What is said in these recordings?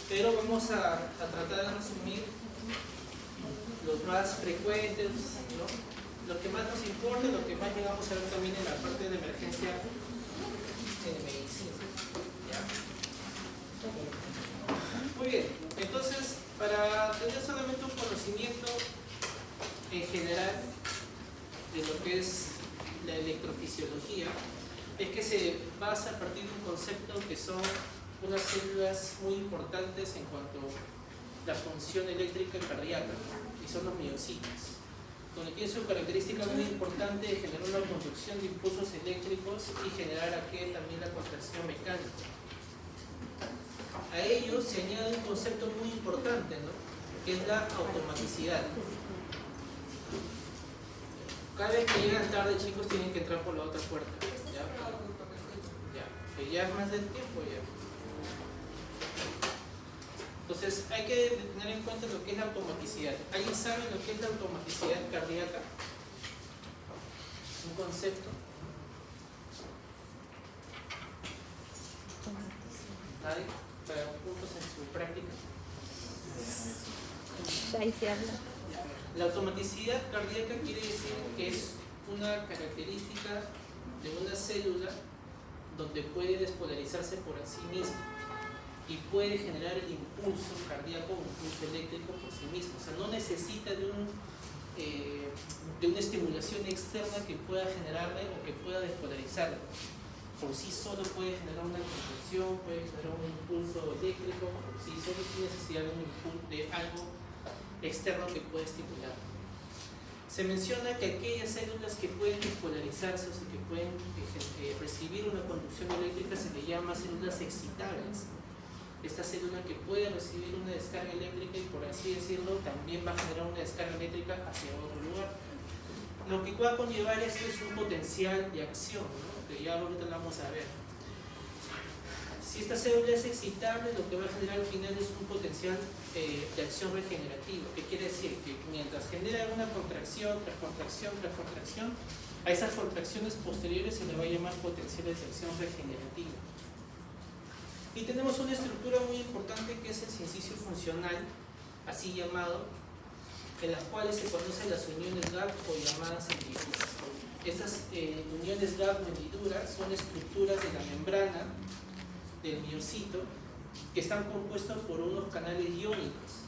pero vamos a tratar de resumir los más frecuentes, ¿no? Lo que más nos importa, lo que más llegamos a ver también en la parte de emergencia en medicina. ¿Ya? Muy bien, entonces para tener solamente un conocimiento en general de lo que es la electrofisiología, es que se basa a partir de un concepto que son unas células muy importantes en cuanto a la función eléctrica cardíaca, y son los miocitos, donde tiene su característica muy importante de generar una conducción de impulsos eléctricos y generar aquí también la contracción mecánica. A ellos se añade un concepto muy importante, ¿no? Que es la automaticidad. Cada vez que llegan tarde, chicos, tienen que entrar por la otra puerta. ¿Ya? Que ya es más del tiempo ya. Entonces hay que tener en cuenta lo que es la automaticidad. ¿Alguien sabe lo que es la automaticidad cardíaca? Un concepto. ¿Nadie? Para puntos en su práctica. Ahí se habla. La automaticidad cardíaca quiere decir que es una característica de una célula donde puede despolarizarse por sí misma y puede generar el impulso cardíaco o impulso eléctrico por sí mismo. O sea, no necesita de una estimulación externa que pueda generarle o que pueda despolarizarle. Por sí solo puede generar una contracción, puede generar un impulso eléctrico, por sí solo sin necesidad de algo externo que pueda estimular. Se menciona que aquellas células que pueden despolarizarse o que pueden recibir una conducción eléctrica se le llama células excitables. Esta célula que puede recibir una descarga eléctrica y, por así decirlo, también va a generar una descarga eléctrica hacia otro lugar. Lo que va a conllevar esto es un potencial de acción, ¿no? Que ya ahorita lo vamos a ver. Si esta célula es excitable, lo que va a generar al final es un potencial de acción regenerativa. ¿Qué quiere decir? Que mientras genera una contracción tras contracción tras contracción, a esas contracciones posteriores se le va a llamar potenciales de acción regenerativa. Y tenemos una estructura muy importante que es el sincicio funcional, así llamado, en las cuales se conocen las uniones gap o llamadas hendiduras. Estas uniones gap o hendiduras son estructuras de la membrana del miocito que están compuestos por unos canales iónicos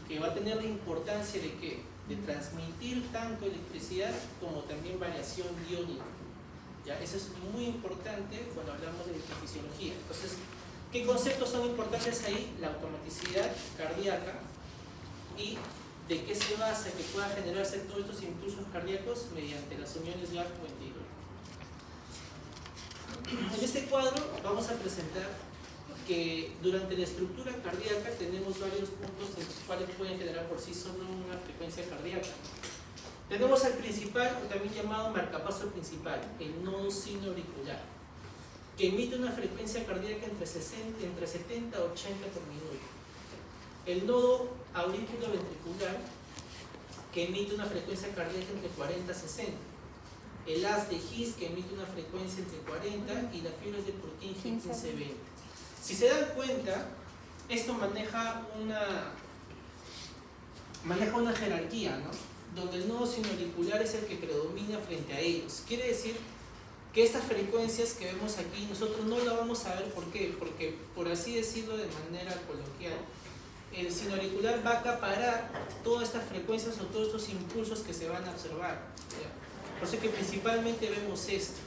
que va a tener la importancia de ¿qué? De transmitir tanto electricidad como también variación iónica. ¿Ya? Eso es muy importante cuando hablamos de electrofisiología. Entonces, ¿qué conceptos son importantes ahí? La automaticidad cardíaca y de qué se basa que pueda generarse todos estos impulsos cardíacos mediante las uniones gap o hendiduras. En este cuadro vamos a presentar que durante la estructura cardíaca tenemos varios puntos en los cuales pueden generar por sí solo una frecuencia cardíaca. Tenemos al principal, también llamado marcapaso principal, el nodo sinoauricular, que emite una frecuencia cardíaca entre 70 a 80 por minuto. El nodo auriculoventricular, que emite una frecuencia cardíaca entre 40 a 60. El haz de His, que emite una frecuencia entre 40, y las fibras de Purkinje 15-20. Si se dan cuenta, esto maneja una jerarquía, ¿no? Donde el nodo sinoauricular es el que predomina frente a ellos. Quiere decir que estas frecuencias que vemos aquí, nosotros no las vamos a ver. ¿Por qué? Porque, por así decirlo de manera coloquial, el sinoauricular va a acaparar todas estas frecuencias o todos estos impulsos que se van a observar. Por eso que principalmente vemos esto.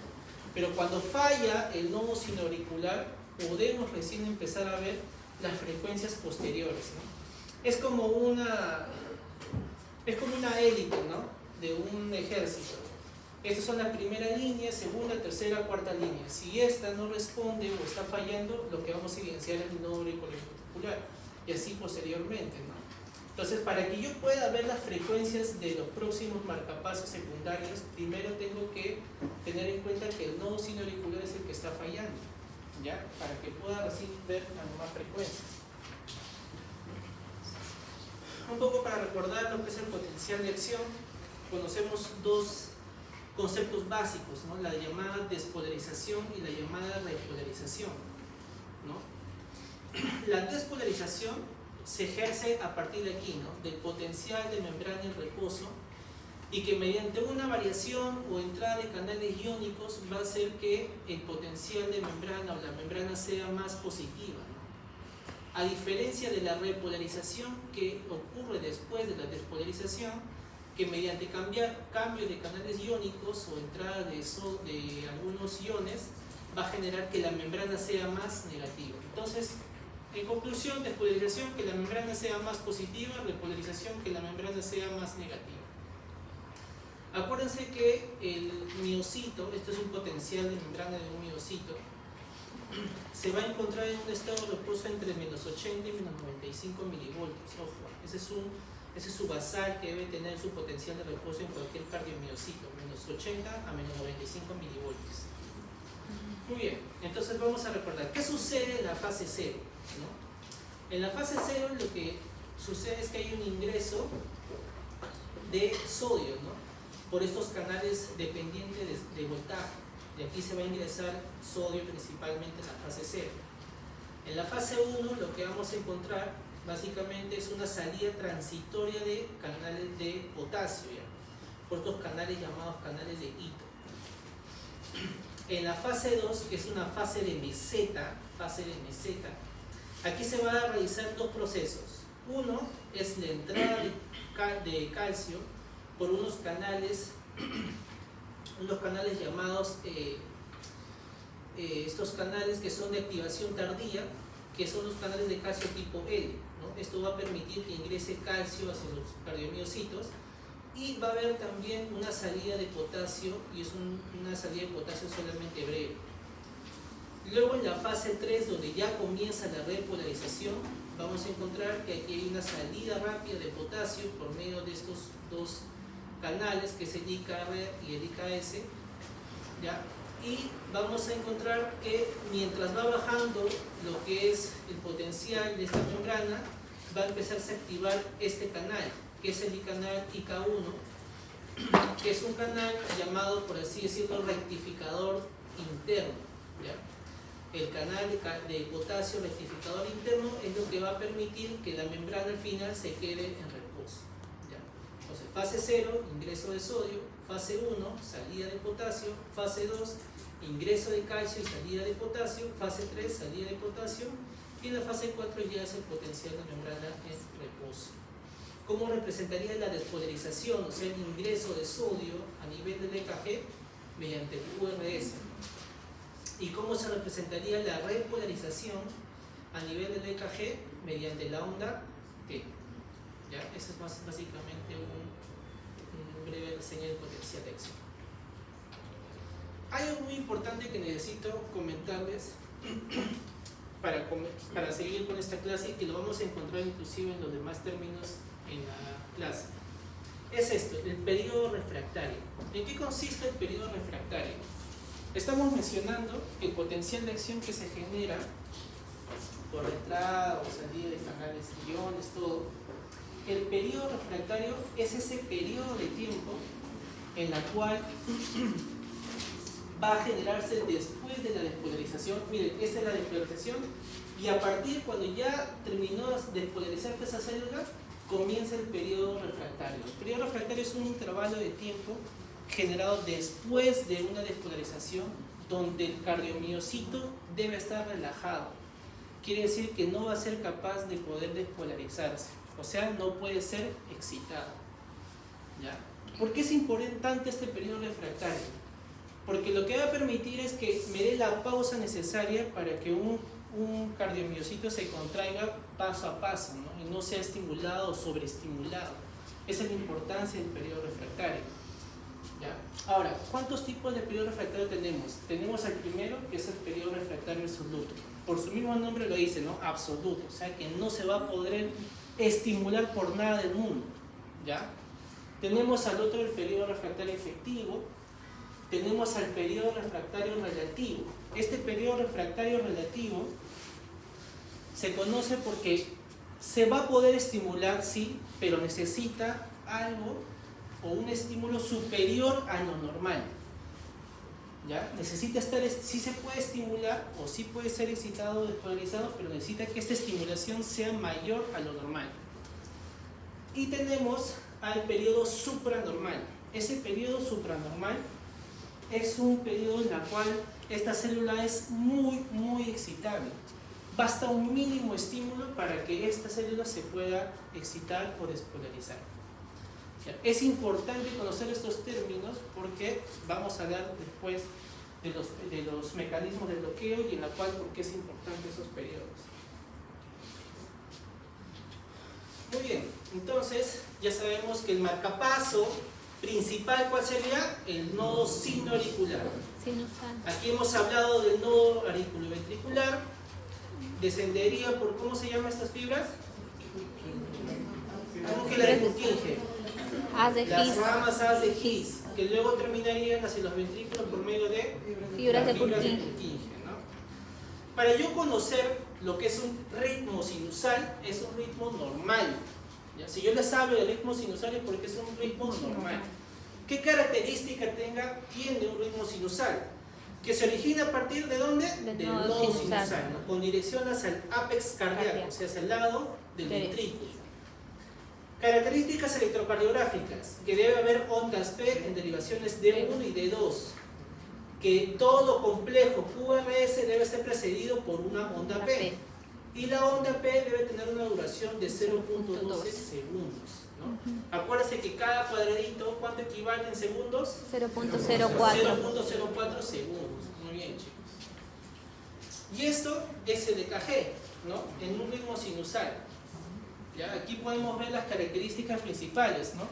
Pero cuando falla el nodo sinoauricular, podemos recién empezar a ver las frecuencias posteriores, ¿no? Es como una élite, ¿no? De un ejército. Estas son la primera línea, segunda, tercera, cuarta línea. Si esta no responde o está fallando, lo que vamos a evidenciar es el nodo auriculoventricular. Y así posteriormente, ¿no? Entonces, para que yo pueda ver las frecuencias de los próximos marcapasos secundarios, primero tengo que tener en cuenta que el nodo sinoauricular es el que está fallando, ¿ya? Para que pueda así ver las más frecuencias. Un poco para recordar lo que es el potencial de acción, conocemos dos conceptos básicos, ¿no? La llamada despolarización y la llamada repolarización, ¿no? La despolarización se ejerce a partir de aquí, ¿no? Del potencial de membrana en reposo, y que mediante una variación o entrada de canales iónicos va a hacer que el potencial de membrana o la membrana sea más positiva, ¿no? A diferencia de la repolarización que ocurre después de la despolarización, que mediante cambio de canales iónicos o entrada de algunos iones va a generar que la membrana sea más negativa. Entonces, en conclusión, despolarización, que la membrana sea más positiva; repolarización, que la membrana sea más negativa. Acuérdense que el miocito, esto es un potencial de membrana de un miocito, se va a encontrar en un estado de reposo entre menos 80 y menos 95 milivoltios. Ojo, ese es su basal que debe tener su potencial de reposo en cualquier cardiomiocito, menos 80 a menos 95 milivoltios. Muy bien, entonces vamos a recordar qué sucede en la fase 0, ¿no? En la fase 0 lo que sucede es que hay un ingreso de sodio, ¿no? Por estos canales dependientes de voltaje. De aquí se va a ingresar sodio principalmente en la fase 0. En la fase 1 lo que vamos a encontrar básicamente es una salida transitoria de canales de potasio, ¿ya? Por estos canales llamados canales de Ito. En la fase 2, que es una fase de meseta, aquí se van a realizar dos procesos. Uno es la entrada de calcio por unos canales llamados, estos canales que son de activación tardía, que son los canales de calcio tipo L, ¿no? Esto va a permitir que ingrese calcio hacia los cardiomiocitos, y va a haber también una salida de potasio, y es una salida de potasio solamente breve. Luego en la fase 3, donde ya comienza la repolarización, vamos a encontrar que aquí hay una salida rápida de potasio por medio de estos dos canales, que es el IKR y el IKS, ¿ya? Y vamos a encontrar que mientras va bajando lo que es el potencial de esta membrana, va a empezarse a activar este canal, que es el canal IK1, que es un canal llamado, por así decirlo, rectificador interno, ¿ya? El canal de potasio rectificador interno es lo que va a permitir que la membrana al final se quede en reposo, ¿ya? Entonces, fase 0, ingreso de sodio; fase 1, salida de potasio; fase 2, ingreso de calcio y salida de potasio; fase 3, salida de potasio; y en la fase 4 ya es el potencial de membrana en reposo. ¿Cómo representaría la despolarización, o sea, el ingreso de sodio a nivel del EKG? Mediante el QRS. ¿Y cómo se representaría la repolarización a nivel del EKG? Mediante la onda T. ¿Ya? Eso es básicamente un breve reseña del potencial EXO. Hay algo muy importante que necesito comentarles para seguir con esta clase, y que lo vamos a encontrar inclusive en los demás términos en la clase. Es esto, el periodo refractario. ¿En qué consiste el periodo refractario? Estamos mencionando que el potencial de acción que se genera por entrada o salida de canales iones, todo. El periodo refractario es ese periodo de tiempo en la cual va a generarse después de la despolarización. Miren, esta es la despolarización, y a partir cuando ya terminó de despolarizarse esa célula, comienza el periodo refractario. El periodo refractario es un intervalo de tiempo generado después de una despolarización, donde el cardiomiocito debe estar relajado. Quiere decir que no va a ser capaz de poder despolarizarse, o sea, no puede ser excitado, ¿ya? ¿Por qué es importante este periodo refractario? Porque lo que va a permitir es que me dé la pausa necesaria para que un cardiomiocito se contraiga paso a paso, ¿no? Y no sea estimulado o sobreestimulado. Esa es la importancia del periodo refractario, ¿ya? Ahora, ¿cuántos tipos de periodo refractario tenemos? Tenemos el primero, que es el periodo refractario absoluto. Por su mismo nombre lo dice, ¿no? Absoluto, o sea que no se va a poder estimular por nada del mundo, ¿ya? Tenemos al otro el periodo refractario efectivo. Tenemos al periodo refractario relativo. Este periodo refractario relativo se conoce porque se va a poder estimular, sí, pero necesita algo o un estímulo superior a lo normal. ¿ya? Necesita estar, sí se puede estimular o sí puede ser excitado o despolarizado, pero necesita que esta estimulación sea mayor a lo normal. Y tenemos al periodo supranormal. Ese periodo supranormal es un periodo en el cual esta célula es muy excitable. Basta un mínimo estímulo para que esta célula se pueda excitar o despolarizar. Es importante conocer estos términos porque vamos a hablar después de los mecanismos de bloqueo y en la cual por qué es importante esos periodos. Muy bien, entonces ya sabemos que el marcapaso principal, ¿cuál sería? El nodo sinoauricular. Aquí hemos hablado del nodo auriculoventricular. Descendería por, ¿cómo se llaman estas fibras? ¿Cómo que la de Purkinje? Las ramas as de His, que luego terminarían hacia los ventrículos por medio de fibras de Purkinje, ¿no? Para yo conocer lo que es un ritmo sinusal, es un ritmo normal. ¿Ya? Si yo les hablo de ritmo sinusal es porque es un ritmo normal. ¿Qué característica tiene un ritmo sinusal? Que se origina a partir de ¿dónde? Del nodo sinusal, ¿no? Con dirección hacia el ápex cardíaco, o sea, hacia el lado del ventrículo. Características electrocardiográficas, que debe haber ondas P en derivaciones D1 y D2, que todo complejo QRS debe ser precedido por una onda P, y la onda P debe tener una duración de 0.12 segundos, ¿no? Acuérdense que cada cuadradito, ¿cuánto equivale en segundos? 0.04 segundos. Muy bien, chicos. Y esto es el EKG, ¿no? En un ritmo sinusal. ¿Ya? Aquí podemos ver las características principales, ¿no?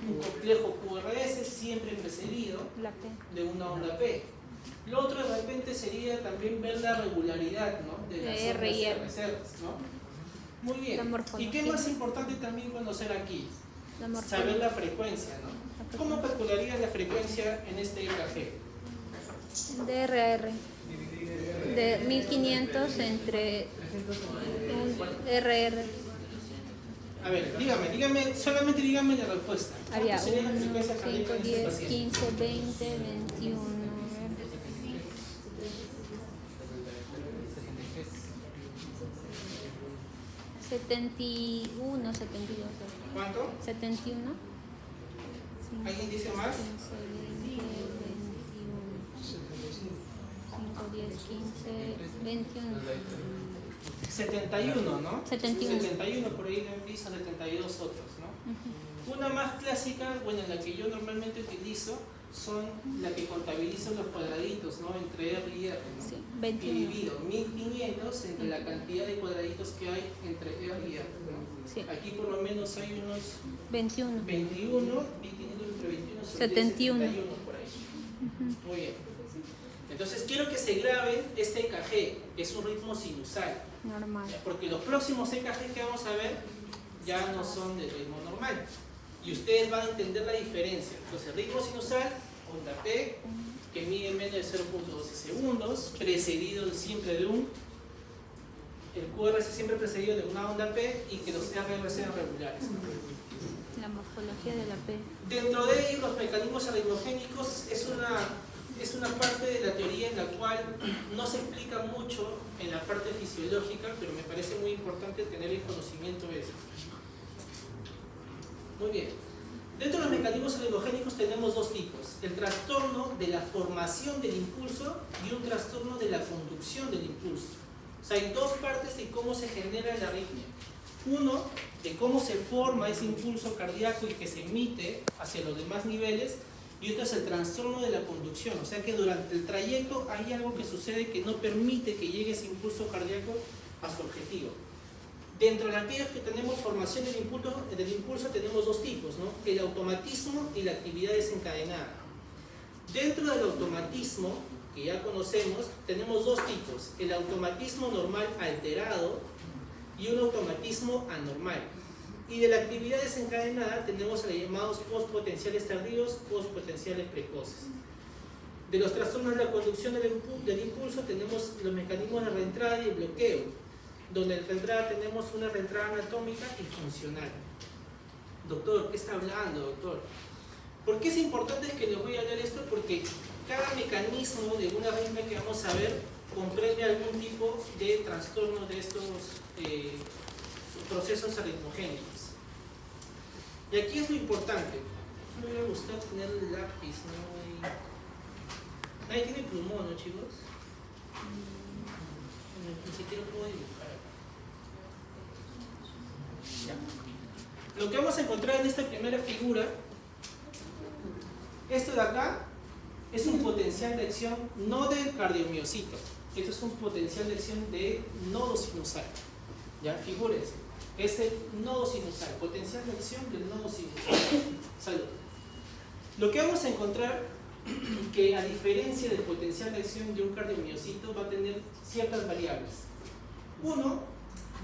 Un complejo QRS siempre precedido de una onda P. Lo otro de repente sería también ver la regularidad, ¿no? De las R y R. reservas, ¿no? Muy bien. ¿Y qué más importante también conocer aquí? Saber la frecuencia, ¿no? ¿Cómo calcularías la frecuencia en este EKG? DRR. De 1500 entre RR. A ver, dígame, solamente dígame la respuesta. Había ¿Cuánto sería la 1, frecuencia 5, cardíaca en este 10, paciente? 15, 20, 21. 71, 72. ¿Cuánto? 71. ¿Alguien dice más? 15, 20, 21. 5, 10, 15, 21. 71, ¿no? 71. 71, por ahí me dicen 72 otros, ¿no? Una más clásica, bueno, la que yo normalmente utilizo, son la que contabilizo los cuadraditos, ¿no? Entre R y R, ¿no? Sí, Y 21. divido 1500 entre la cantidad de cuadraditos que hay entre R y R, ¿no? Sí. Aquí por lo menos hay unos 21. 21, 1500 entre 21 son 71. 71 por ahí. Muy bien. Entonces quiero que se grabe este EKG, que es un ritmo sinusal. Normal. Porque los próximos EKG que vamos a ver ya no son de ritmo normal. Y ustedes van a entender la diferencia. Entonces, ritmo sinusal, onda P, que mide menos de 0.12 segundos, precedido siempre de el QRS siempre precedido de una onda P y que los RR sean regulares. La morfología de la P. Dentro de ellos, los mecanismos arritmogénicos es una parte de la teoría en la cual no se explica mucho en la parte fisiológica, pero me parece muy importante tener el conocimiento de eso. Muy bien. Dentro de los mecanismos arritmogénicos tenemos dos tipos: el trastorno de la formación del impulso y un trastorno de la conducción del impulso. O sea, hay dos partes de cómo se genera la arritmia. Uno, de cómo se forma ese impulso cardíaco y que se emite hacia los demás niveles, y otro es el trastorno de la conducción, o sea que durante el trayecto hay algo que sucede que no permite que llegue ese impulso cardíaco a su objetivo. Dentro de aquellos que tenemos formación del impulso tenemos dos tipos, ¿no? El automatismo y la actividad desencadenada. Dentro del automatismo, que ya conocemos, tenemos dos tipos: el automatismo normal alterado y un automatismo anormal. Y de la actividad desencadenada tenemos a los llamados postpotenciales tardíos, postpotenciales precoces. De los trastornos de la conducción del impulso tenemos los mecanismos de reentrada y el bloqueo, donde en reentrada tenemos una reentrada anatómica y funcional. Doctor, ¿qué está hablando, doctor? ¿Por qué es importante que les voy a hablar esto? Porque cada mecanismo de una arritmia que vamos a ver comprende algún tipo de trastorno de estos procesos arritmogénicos. Y aquí es lo importante. Me hubiera gustado tener el lápiz, ¿no? Nadie tiene plumón, ¿no, chicos? Ni siquiera puedo dibujar. Ya. Lo que vamos a encontrar en esta primera figura, esto de acá, es un potencial de acción no del cardiomiocito, esto es un potencial de acción de nodo sinusal. ¿Ya? Figúrense, es el nodo sinusal, potencial de acción del nodo sinusal. Salud. Lo que vamos a encontrar que a diferencia del potencial de acción de un cardiomiocito va a tener ciertas variables. Uno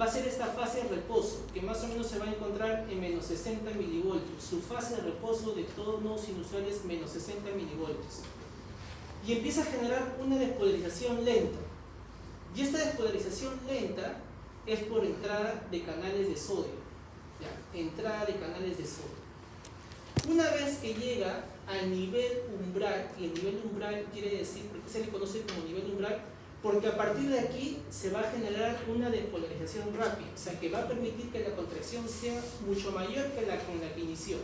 va a ser esta fase de reposo, que más o menos se va a encontrar en menos 60 milivoltios. Su fase de reposo de todo nodo sinusal es menos 60 milivoltios. Y empieza a generar una despolarización lenta. Y esta despolarización lenta es por entrada de canales de sodio. ¿Ya? Entrada de canales de sodio. Una vez que llega al nivel umbral, y el nivel umbral quiere decir, ¿por qué se le conoce como nivel umbral? Porque a partir de aquí se va a generar una despolarización rápida, o sea que va a permitir que la contracción sea mucho mayor que la con la que inició.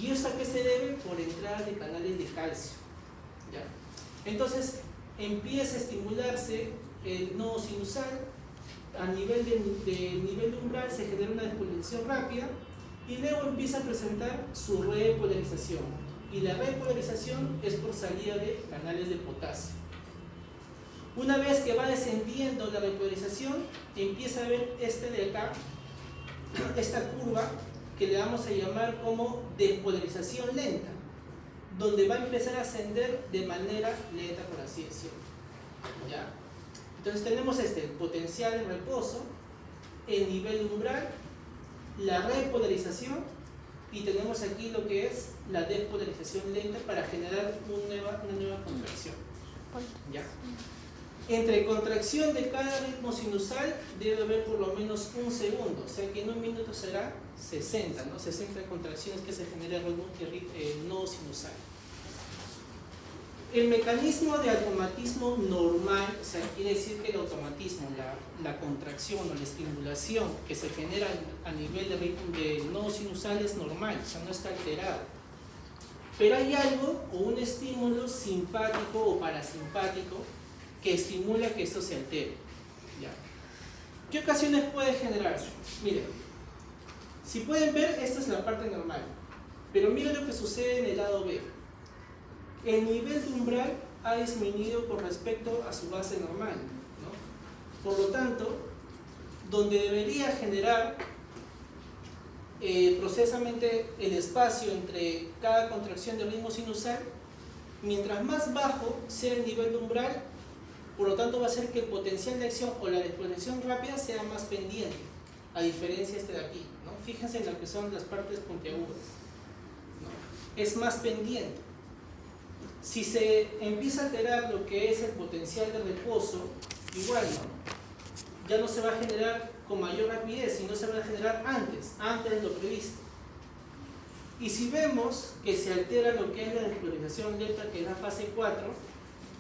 ¿Y esto a qué se debe? Por entrada de canales de calcio. ¿Ya? Entonces empieza a estimularse el nodo sinusal, a nivel de nivel umbral se genera una despolarización rápida y luego empieza a presentar su repolarización. Y la repolarización es por salida de canales de potasio. Una vez que va descendiendo la repolarización, empieza a ver este de acá, esta curva que le vamos a llamar como despolarización lenta, donde va a empezar a ascender de manera lenta, por así decirlo. ¿Ya? Entonces tenemos el potencial de reposo, el nivel umbral, la repolarización y tenemos aquí lo que es la despolarización lenta para generar una nueva contracción. ¿Ya? Entre contracción de cada ritmo sinusal debe haber por lo menos un segundo, o sea que en un minuto será 60, ¿no? 60 contracciones que se genera el nodo sinusal. El mecanismo de automatismo normal, o sea, quiere decir que el automatismo, la contracción o la estimulación que se genera a nivel de nodo sinusal es normal, o sea, no está alterado. Pero hay algo o un estímulo simpático o parasimpático que estimula que esto se altere. ¿Ya? ¿Qué ocasiones puede generarse? Miren, si pueden ver, esta es la parte normal, pero miren lo que sucede en el lado B. El nivel de umbral ha disminuido con respecto a su base normal, ¿no? Por lo tanto, donde debería generar procesamente el espacio entre cada contracción del ritmo sinusal, mientras más bajo sea el nivel de umbral, por lo tanto va a ser que el potencial de acción o la despolarización rápida sea más pendiente, a diferencia de este de aquí, ¿no? Fíjense en lo que son las partes puntiagudas, ¿no? Es más pendiente. Si se empieza a alterar lo que es el potencial de reposo, igual, ¿no? Ya no se va a generar con mayor rapidez, sino se va a generar antes de lo previsto. Y si vemos que se altera lo que es la despolarización lenta, que es la fase 4,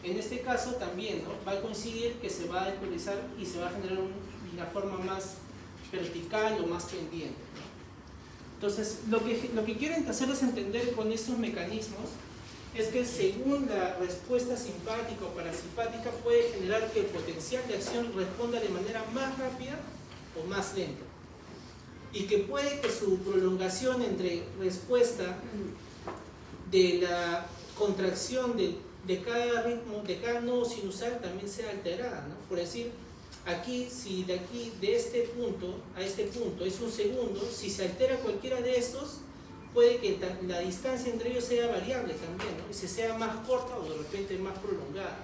en este caso también, ¿no? Va a coincidir que se va a despolarizar y se va a generar una forma más vertical o más pendiente, ¿no? Entonces, lo que quieren hacerles entender con estos mecanismos es que según la respuesta simpática o parasimpática puede generar que el potencial de acción responda de manera más rápida o más lenta. Y que puede que su prolongación entre respuesta de la contracción de cada ritmo, de cada nodo sinusal también sea alterada, ¿no? Por decir, aquí, si de este punto a este punto es un segundo, si se altera cualquiera de estos, puede que la distancia entre ellos sea variable también, ¿no? Y se sea más corta o de repente más prolongada.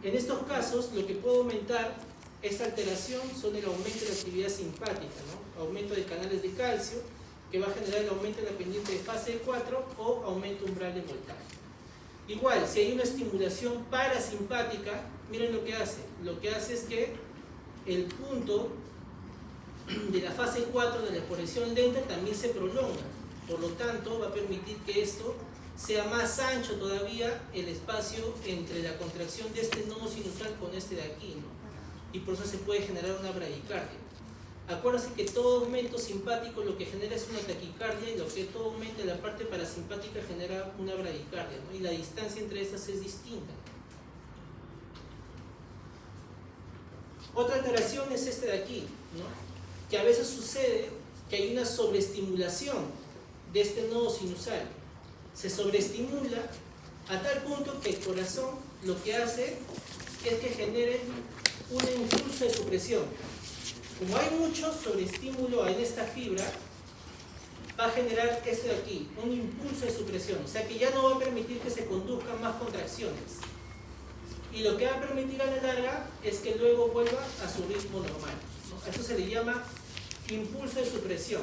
En estos casos, lo que puede aumentar esta alteración son el aumento de la actividad simpática, ¿no? Aumento de canales de calcio, que va a generar el aumento de la pendiente de fase 4 o aumento umbral de voltaje. Igual, si hay una estimulación parasimpática, miren lo que hace. Lo que hace es que el punto de la fase 4 de la exposición lenta también se prolonga. Por lo tanto, va a permitir que esto sea más ancho todavía el espacio entre la contracción de este nodo sinusal con este de aquí, ¿no? Y por eso se puede generar una bradicardia. Acuérdense que todo aumento simpático lo que genera es una taquicardia, y lo que todo aumento en la parte parasimpática genera una bradicardia, ¿no? Y la distancia entre estas es distinta. Otra alteración es este de aquí, ¿no? Que a veces sucede que hay una sobreestimulación de este nodo sinusal. Se sobreestimula a tal punto que el corazón lo que hace es que genere un impulso de supresión. Como hay mucho sobreestímulo en esta fibra, va a generar esto de aquí, un impulso de supresión, o sea que ya no va a permitir que se conduzcan más contracciones. Y lo que va a permitir a la larga es que luego vuelva a su ritmo normal, ¿no? A eso se le llama impulso de supresión.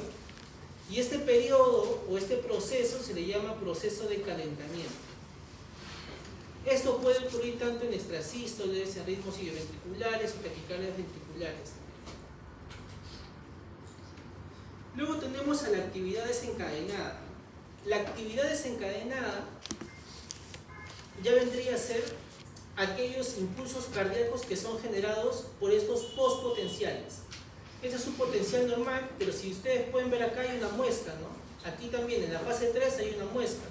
Y este periodo o este proceso se le llama proceso de calentamiento. Esto puede ocurrir tanto en extrasístoles, en ritmos idioventriculares o taquicardias ventriculares. Luego tenemos a la actividad desencadenada. La actividad desencadenada ya vendría a ser aquellos impulsos cardíacos que son generados por estos postpotenciales. Este es un potencial normal, pero si ustedes pueden ver acá hay una muesca, ¿no? Aquí también en la fase 3 hay una muesca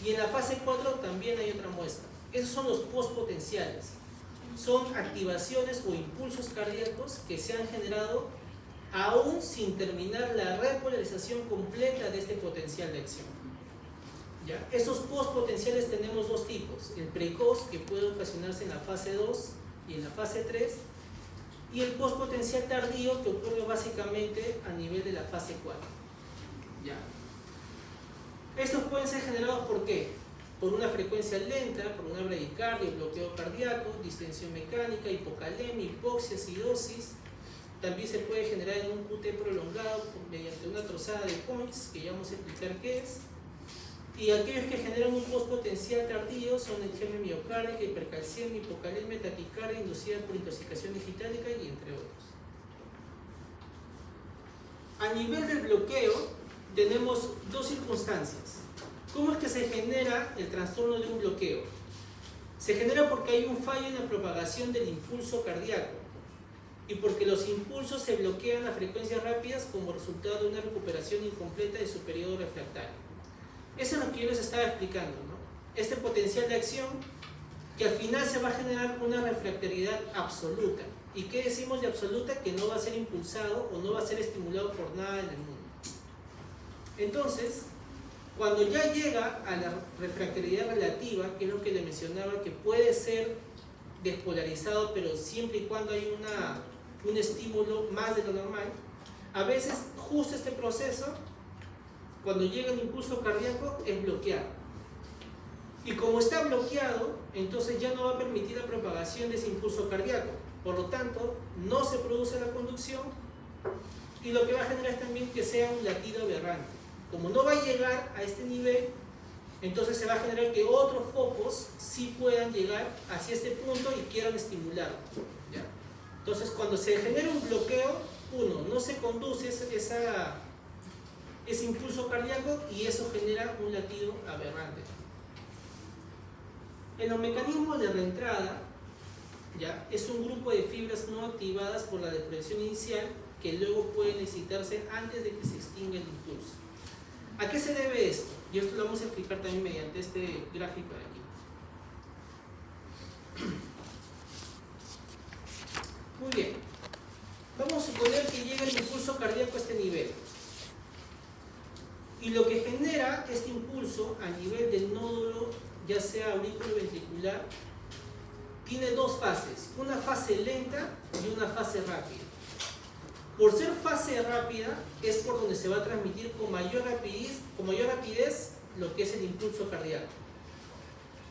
y en la fase 4 también hay otra muesca. Esos son los postpotenciales. Son activaciones o impulsos cardíacos que se han generado aún sin terminar la repolarización completa de este potencial de acción. ¿Ya? Esos postpotenciales tenemos dos tipos: el precoz, que puede ocasionarse en la fase 2 y en la fase 3, y el postpotencial tardío, que ocurre básicamente a nivel de la fase 4. ¿Ya? Estos pueden ser generados ¿por qué? Por una frecuencia lenta, por una bradicardia, bloqueo cardíaco, distensión mecánica, hipocalemia, hipoxia, acidosis. También se puede generar en un QT prolongado mediante una trozada de points, que ya vamos a explicar qué es. Y aquellos que generan un postpotencial tardío son edema miocárdica, hipercalcemia, hipocalemia, taquicardia inducida por intoxicación digitálica y entre otros. A nivel del bloqueo tenemos dos circunstancias. ¿Cómo es que se genera el trastorno de un bloqueo? Se genera porque hay un fallo en la propagación del impulso cardíaco y porque los impulsos se bloquean a frecuencias rápidas como resultado de una recuperación incompleta de su periodo refractario. Eso es lo que yo les estaba explicando, ¿no? Este potencial de acción que al final se va a generar una refractariedad absoluta. ¿Y qué decimos de absoluta? Que no va a ser impulsado o no va a ser estimulado por nada en el mundo. Entonces, cuando ya llega a la refractariedad relativa, que es lo que le mencionaba, que puede ser despolarizado, pero siempre y cuando hay un estímulo más de lo normal, a veces justo este proceso, cuando llega el impulso cardíaco, es bloqueado. Y como está bloqueado, entonces ya no va a permitir la propagación de ese impulso cardíaco. Por lo tanto, no se produce la conducción y lo que va a generar es también que sea un latido aberrante. Como no va a llegar a este nivel, entonces se va a generar que otros focos sí puedan llegar hacia este punto y quieran estimularlo, ¿ya? Entonces, cuando se genera un bloqueo, no se conduce ese impulso cardíaco y eso genera un latido aberrante. En los mecanismos de reentrada, ¿ya? Es un grupo de fibras no activadas por la depresión inicial que luego pueden excitarse antes de que se extinga el impulso. ¿A qué se debe esto? Y esto lo vamos a explicar también mediante este gráfico de aquí. Muy bien. Vamos a suponer que llega el impulso cardíaco a este nivel. Y lo que genera este impulso a nivel del nódulo, ya sea auriculoventricular, tiene dos fases, una fase lenta y una fase rápida. Por ser fase rápida es por donde se va a transmitir con mayor rapidez lo que es el impulso cardíaco.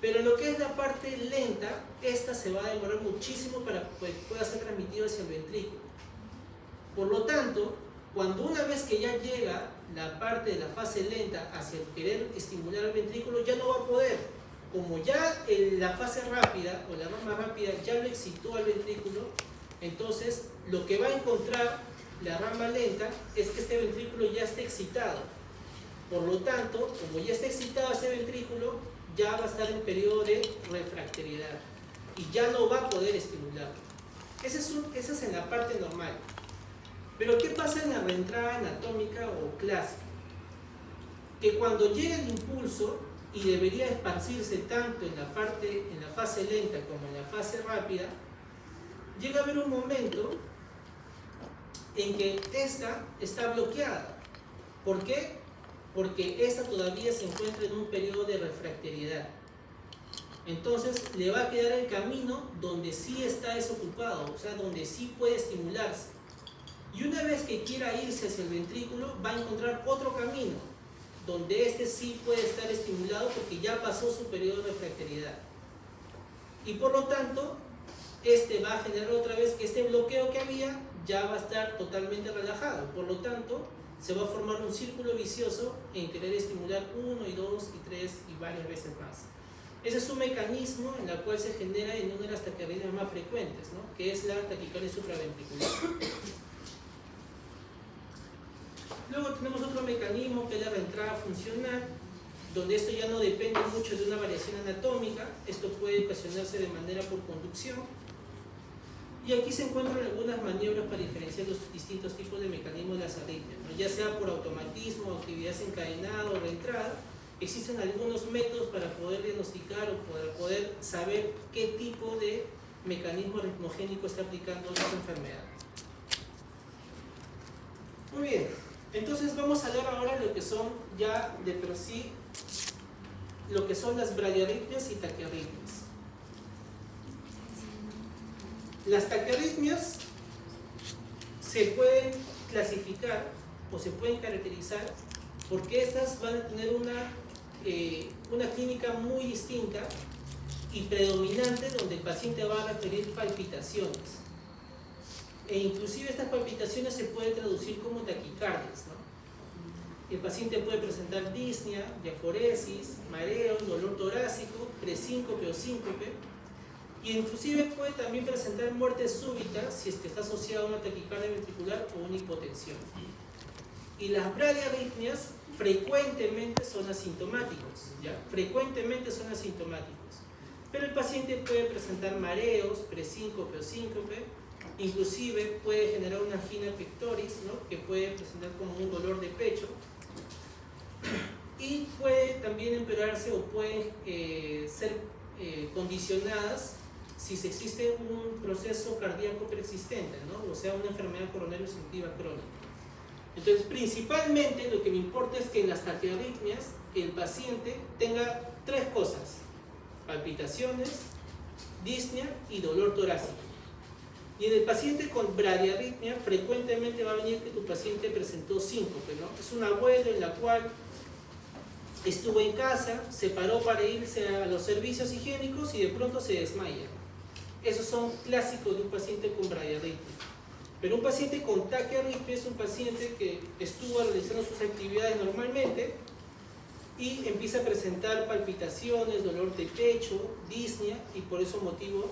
Pero lo que es la parte lenta, esta se va a demorar muchísimo para que pueda ser transmitido hacia el ventrículo. Por lo tanto, cuando una vez que ya llega la parte de la fase lenta hacia el querer estimular el ventrículo, ya no va a poder. Como ya la fase rápida o la rama rápida ya lo excitó al ventrículo, entonces lo que va a encontrar la rama lenta es que este ventrículo ya esté excitado. Por lo tanto, como ya está excitado ese ventrículo, ya va a estar en periodo de refractariedad y ya no va a poder estimularlo. Esa es en la parte normal. Pero ¿qué pasa en la reentrada anatómica o clásica? Que cuando llega el impulso y debería esparcirse tanto en la fase lenta como en la fase rápida, llega a haber un momento en que esta está bloqueada. ¿Por qué? Porque esta todavía se encuentra en un periodo de refractariedad. Entonces le va a quedar el camino donde sí está desocupado, o sea, donde sí puede estimularse. Y una vez que quiera irse hacia el ventrículo, va a encontrar otro camino, donde este sí puede estar estimulado porque ya pasó su periodo de refractariedad. Y por lo tanto, este va a generar otra vez que este bloqueo que había ya va a estar totalmente relajado. Por lo tanto, se va a formar un círculo vicioso en querer estimular 1 y 2 y 3 y varias veces más. Ese es un mecanismo en el cual se genera en una de las taquiarritmias más frecuentes, ¿no? Que es la taquicardia supraventricular. Luego tenemos otro mecanismo que es la reentrada funcional, donde esto ya no depende mucho de una variación anatómica, esto puede ocasionarse de manera por conducción. Y aquí se encuentran algunas maniobras para diferenciar los distintos tipos de mecanismos de las arritmias, ¿no? Ya sea por automatismo, actividad desencadenada o reentrada. Existen algunos métodos para poder diagnosticar o para poder saber qué tipo de mecanismo ritmogénico está aplicando esta enfermedad. Muy bien, entonces vamos a hablar ahora de lo que son ya de por sí, lo que son las bradiarritmias y taquiarritmias. Las taquiarritmias se pueden clasificar o se pueden caracterizar porque estas van a tener una clínica muy distinta y predominante, donde el paciente va a referir palpitaciones. E inclusive estas palpitaciones se pueden traducir como taquicardias, ¿no? El paciente puede presentar disnea, diaforesis, mareos, dolor torácico, presíncope o síncope, y inclusive puede también presentar muerte súbita si es que está asociado a una taquicardia ventricular o una hipotensión. Y las bradiarritmias frecuentemente son asintomáticos, ¿ya? Frecuentemente son asintomáticos. Pero el paciente puede presentar mareos, presíncope o síncope, inclusive puede generar una angina pectoris, ¿no? Que puede presentar como un dolor de pecho, y puede también empeorarse o pueden ser condicionadas si existe un proceso cardíaco preexistente, ¿no? O sea, una enfermedad coronaria obstructiva crónica. Entonces, principalmente lo que me importa es que en las taquiarritmias el paciente tenga tres cosas: palpitaciones, disnea y dolor torácico. Y en el paciente con bradiarritmia frecuentemente va a venir que tu paciente presentó síncope, ¿no? Es un abuelo en la cual estuvo en casa, se paró para irse a los servicios higiénicos y de pronto se desmaya. Esos son clásicos de un paciente con bradiarritmia. Pero un paciente con taquiarritmia es un paciente que estuvo realizando sus actividades normalmente y empieza a presentar palpitaciones, dolor de pecho, disnea, y por ese motivo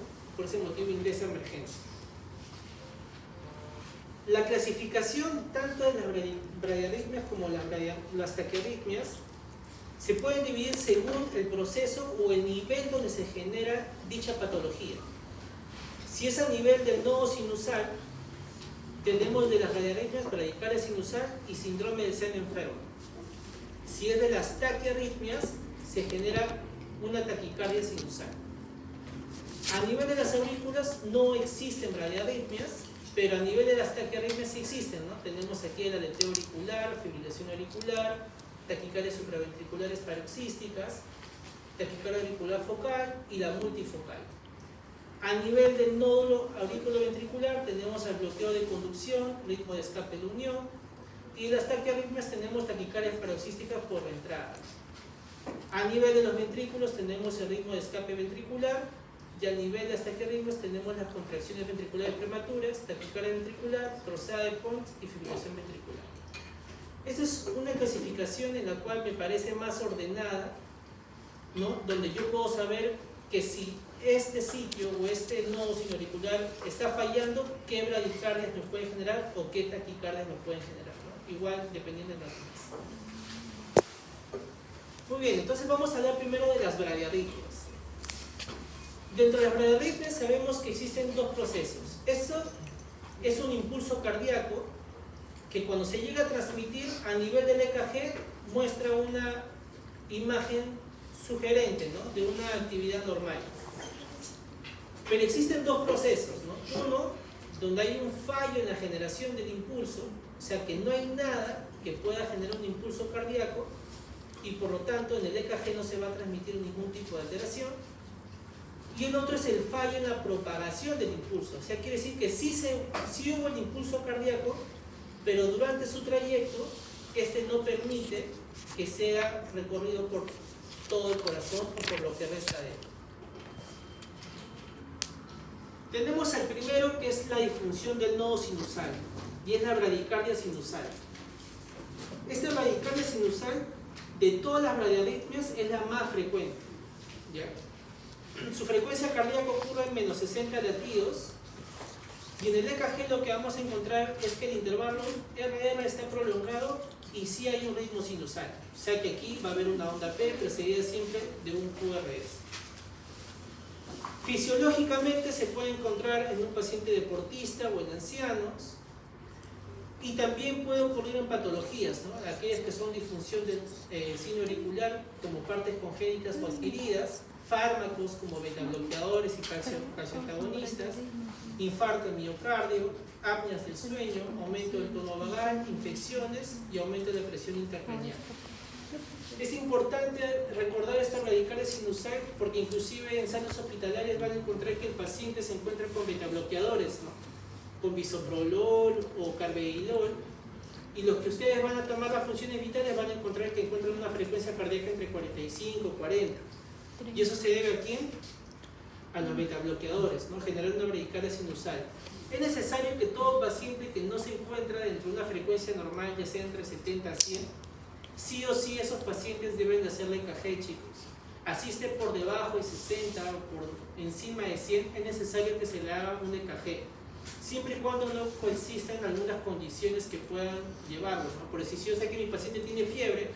ingresa a emergencia. La clasificación tanto de las bradiarritmias como las taquiarritmias se pueden dividir según el proceso o el nivel donde se genera dicha patología. Si es a nivel del nodo sinusal, tenemos de las bradiarritmias bradicardia sinusal y síndrome del seno enfermo. Si es de las taquiarritmias, se genera una taquicardia sinusal. A nivel de las aurículas no existen bradiarritmias, pero a nivel de las taquiarritmias sí existen, ¿no? Tenemos aquí el aleteo auricular, fibrilación auricular, taquicardias supraventriculares paroxísticas, taquicardia auricular focal y la multifocal. A nivel del nódulo auriculoventricular tenemos el bloqueo de conducción, ritmo de escape de unión, y las taquiarritmias tenemos taquicardias paroxísticas por entrada. A nivel de los ventrículos tenemos el ritmo de escape ventricular, y a nivel de las taquiarritmias tenemos las contracciones ventriculares prematuras, taquicardia ventricular, cruzada de Pons y fibrilación ventricular. Esta es una clasificación en la cual me parece más ordenada, ¿no? Donde yo puedo saber que si este sitio o este nodo sinoauricular está fallando, qué bradicardias nos pueden generar o qué taquicardias nos pueden generar, ¿no? Igual dependiendo de las demás. Muy bien, entonces vamos a hablar primero de las bradiarritmias. Dentro de las bradiarritmias sabemos que existen dos procesos. Esto es un impulso cardíaco que cuando se llega a transmitir a nivel del EKG muestra una imagen sugerente, ¿no?, de una actividad normal. Pero existen dos procesos, ¿no? Uno, donde hay un fallo en la generación del impulso, o sea que no hay nada que pueda generar un impulso cardíaco y por lo tanto en el EKG no se va a transmitir ningún tipo de alteración. Y el otro es el fallo en la propagación del impulso, o sea, quiere decir que sí hubo el impulso cardíaco, pero durante su trayecto este no permite que sea recorrido por todo el corazón o por lo que resta de él. Tenemos el primero, que es la disfunción del nodo sinusal, y es la bradicardia sinusal. Esta bradicardia sinusal, de todas las bradiarritmias, es la más frecuente, ¿ya? Su frecuencia cardíaca ocurre en menos 60 latidos, y en el EKG lo que vamos a encontrar es que el intervalo RR está prolongado y sí hay un ritmo sinusal. O sea que aquí va a haber una onda P precedida siempre de un QRS. Fisiológicamente se puede encontrar en un paciente deportista o en ancianos, y también puede ocurrir en patologías, ¿no?, aquellas que son disfunción del sino auricular como partes congénitas o adquiridas, fármacos como betabloqueadores y calcioantagonistas, infarto del miocardio, apneas del sueño, aumento del tono vagal, infecciones y aumento de la presión intracraneal. Es importante recordar esta bradicardia sinusal porque inclusive en salas hospitalarias van a encontrar que el paciente se encuentra con betabloqueadores, ¿no?, con bisoprolol o carvedilol, y los que ustedes van a tomar las funciones vitales van a encontrar que encuentran una frecuencia cardíaca entre 45 y 40. ¿Y eso se debe a quién? A los betabloqueadores, ¿no?, generando una bradicardia sinusal. Es necesario que todo paciente que no se encuentra dentro de una frecuencia normal, ya sea entre 70 a 100, sí o sí esos pacientes deben de hacerle EKG, chicos. Así esté por debajo de 60 o por encima de 100, es necesario que se le haga un EKG, siempre y cuando no coexistan algunas condiciones que puedan llevarlo, ¿no? Por decir, si yo sé que mi paciente tiene fiebre,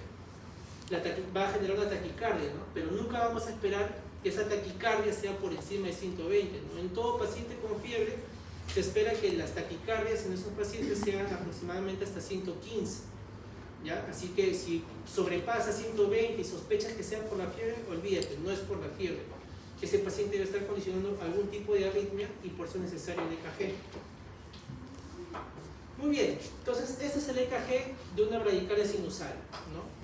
va a generar una taquicardia, ¿no?, pero nunca vamos a esperar que esa taquicardia sea por encima de 120, ¿no? En todo paciente con fiebre se espera que las taquicardias en esos pacientes sean aproximadamente hasta 115, ¿ya? Así que si sobrepasa 120 y sospechas que sea por la fiebre, olvídate, no es por la fiebre. Ese paciente debe estar condicionando algún tipo de arritmia y por eso es necesario el EKG. Muy bien, entonces este es el EKG de una bradicardia sinusal, ¿no?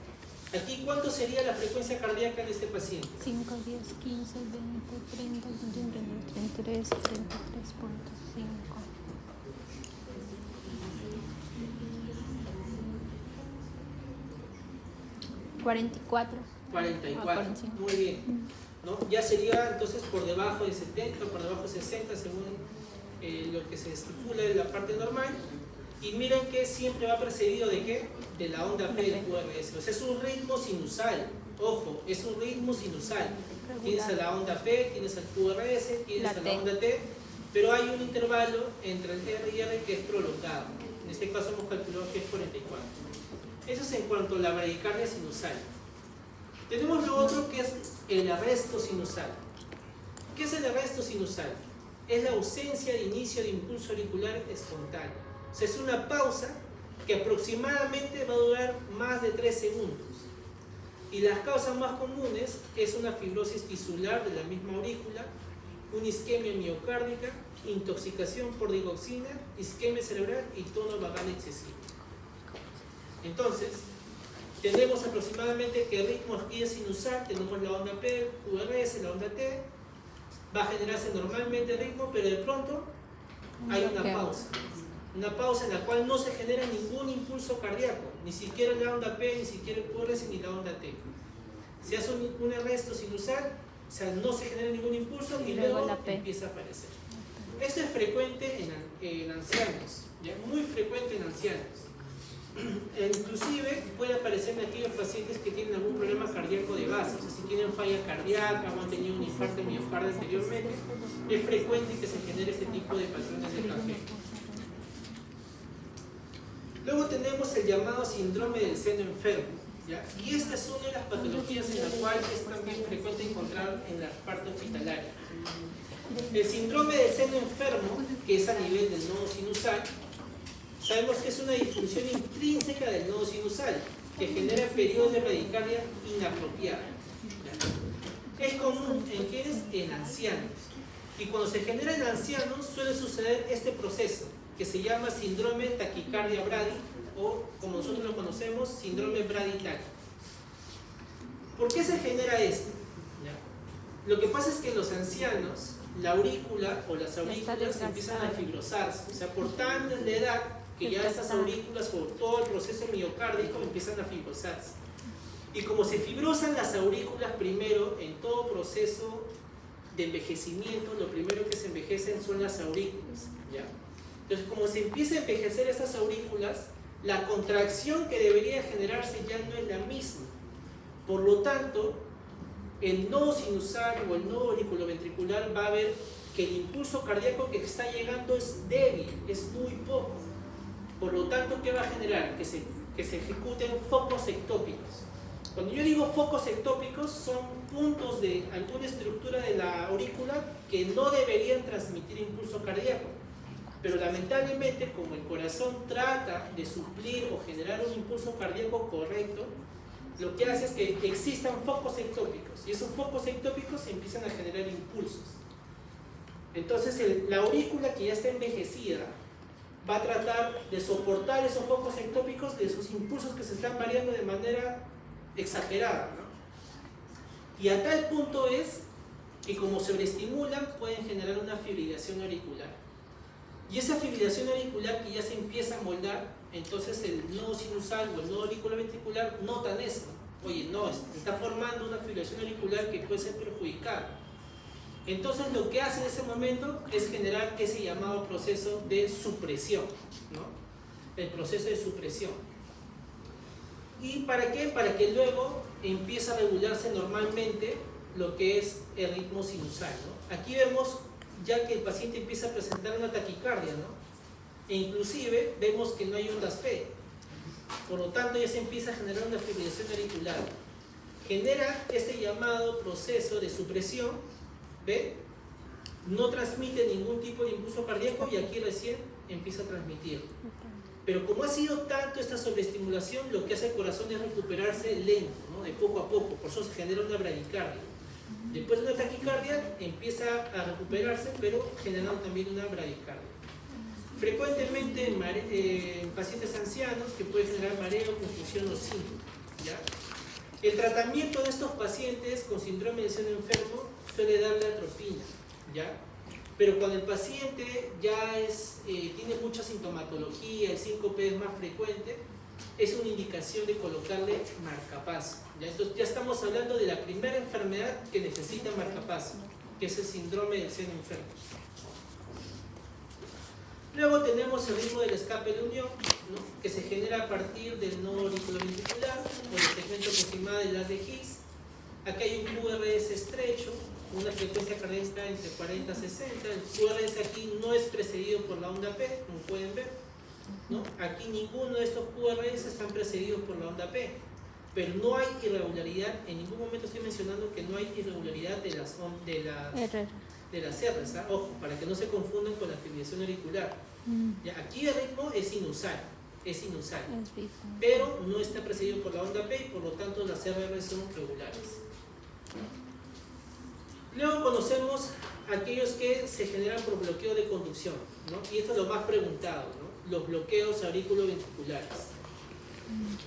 Aquí, ¿cuánto sería la frecuencia cardíaca de este paciente? 5, 10, 15, 20, 30, 33, 33.5. 44. 44, muy bien, ¿no? Ya sería entonces por debajo de 70 o por debajo de 60 según lo que se estipula en la parte normal. Y miren que siempre va precedido ¿de qué? De la onda P del QRS. O sea, es un ritmo sinusal. Ojo, es un ritmo sinusal. Tienes a la onda P, tienes al QRS, tienes a la onda T, pero hay un intervalo entre el R y R que es prolongado. En este caso hemos calculado que es 44. Eso es en cuanto a la bradicardia sinusal. Tenemos lo otro que es el arresto sinusal. ¿Qué es el arresto sinusal? Es la ausencia de inicio de impulso auricular espontáneo. O sea, es una pausa que aproximadamente va a durar más de 3 segundos. Y las causas más comunes es una fibrosis tisular de la misma aurícula, una isquemia miocárdica, intoxicación por digoxina, isquemia cerebral y tono vagal excesivo. Entonces, tenemos aproximadamente que el ritmo aquí es sinusal, tenemos la onda P, QRS, la onda T, va a generarse normalmente el ritmo, pero de pronto hay una pausa. Una pausa en la cual no se genera ningún impulso cardíaco, ni siquiera la onda P, ni siquiera el QRS, ni la onda T. Se hace un arresto sinusal, o sea, no se genera ningún impulso y luego empieza a aparecer. Esto es frecuente en ancianos, ¿ya? Muy frecuente en ancianos. Inclusive puede aparecer en aquellos pacientes que tienen algún problema cardíaco de base, o sea, si tienen falla cardíaca o han tenido un infarto de miocardio anteriormente, es frecuente que se genere este tipo de patrones de EKG. Luego tenemos el llamado síndrome del seno enfermo, ¿ya? Y esta es una de las patologías en la cual es también frecuente encontrar en la parte hospitalaria. El síndrome del seno enfermo, que es a nivel del nodo sinusal, sabemos que es una disfunción intrínseca del nodo sinusal que genera periodos de bradicardia inapropiados. Es común en quienes, en ancianos. Y cuando se genera en ancianos suele suceder este proceso que se llama síndrome taquicardia brady o, como nosotros lo conocemos, síndrome brady-taqui. ¿Por qué se genera esto? ¿Ya? Lo que pasa es que en los ancianos la aurícula o las aurículas empiezan a fibrosarse, o sea, por tanta la edad que ya estas aurículas por todo el proceso miocárdico empiezan a fibrosarse. Y como se fibrosan las aurículas primero en todo proceso de envejecimiento, lo primero que se envejecen son las aurículas, ¿ya? Entonces, como se empieza a envejecer estas aurículas, la contracción que debería generarse ya no es la misma. Por lo tanto, el nodo sinusal o el nodo auriculoventricular va a ver que el impulso cardíaco que está llegando es débil, es muy poco. Por lo tanto, ¿qué va a generar? Que se ejecuten focos ectópicos. Cuando yo digo focos ectópicos, son puntos de alguna estructura de la aurícula que no deberían transmitir impulso cardíaco. Pero lamentablemente, como el corazón trata de suplir o generar un impulso cardíaco correcto, lo que hace es que existan focos ectópicos. Y esos focos ectópicos empiezan a generar impulsos. Entonces, la aurícula que ya está envejecida va a tratar de soportar esos focos ectópicos de esos impulsos que se están variando de manera exagerada, ¿no? Y a tal punto es que como sobreestimulan pueden generar una fibrilación auricular. Y esa fibrilación auricular que ya se empieza a moldar, entonces el nodo sinusal o el nodo auriculoventricular notan eso. Oye, no, se está formando una fibrilación auricular que puede ser perjudicada. Entonces lo que hace en ese momento es generar ese llamado proceso de supresión, ¿no? El proceso de supresión. ¿Y para qué? Para que luego empiece a regularse normalmente lo que es el ritmo sinusal, ¿no? Aquí vemos ya que el paciente empieza a presentar una taquicardia, ¿no? E inclusive vemos que no hay ondas P. Por lo tanto ya se empieza a generar una fibrilación auricular. Genera este llamado proceso de supresión, ¿ve? No transmite ningún tipo de impulso cardíaco y aquí recién empieza a transmitir. Pero como ha sido tanto esta sobreestimulación, lo que hace el corazón es recuperarse lento, ¿no? De poco a poco, por eso se genera una bradicardia. Después de una taquicardia empieza a recuperarse, pero generando también una bradicardia. Frecuentemente en pacientes ancianos que puede generar mareo, confusión o síndrome, ¿ya? El tratamiento de estos pacientes con síndrome del seno enfermo suele darle atropina, ¿ya? Pero cuando el paciente ya tiene mucha sintomatología, el síncope es más frecuente, es una indicación de colocarle marcapaso, ¿ya? Entonces ya estamos hablando de la primera enfermedad que necesita marcapaso, que es el síndrome del seno enfermo. Luego tenemos el ritmo del escape de unión, ¿no? Que se genera a partir del nodo auriculoventricular o del segmento aproximado del haz de His. Aquí hay un QRS estrecho, una frecuencia cardíaca está entre 40 a 60. El QRS aquí no es precedido por la onda P, como pueden ver, ¿no? Aquí ninguno de estos QRS están precedidos por la onda P, pero no hay irregularidad. En ningún momento estoy mencionando que no hay irregularidad de las R's, ¿ah? Ojo, para que no se confundan con la fibrilación auricular. Ya, aquí el ritmo es sinusal, pero no está precedido por la onda P y por lo tanto las RR son regulares. Luego conocemos aquellos que se generan por bloqueo de conducción, ¿no? Y esto es lo más preguntado, ¿no? Los bloqueos auriculoventriculares.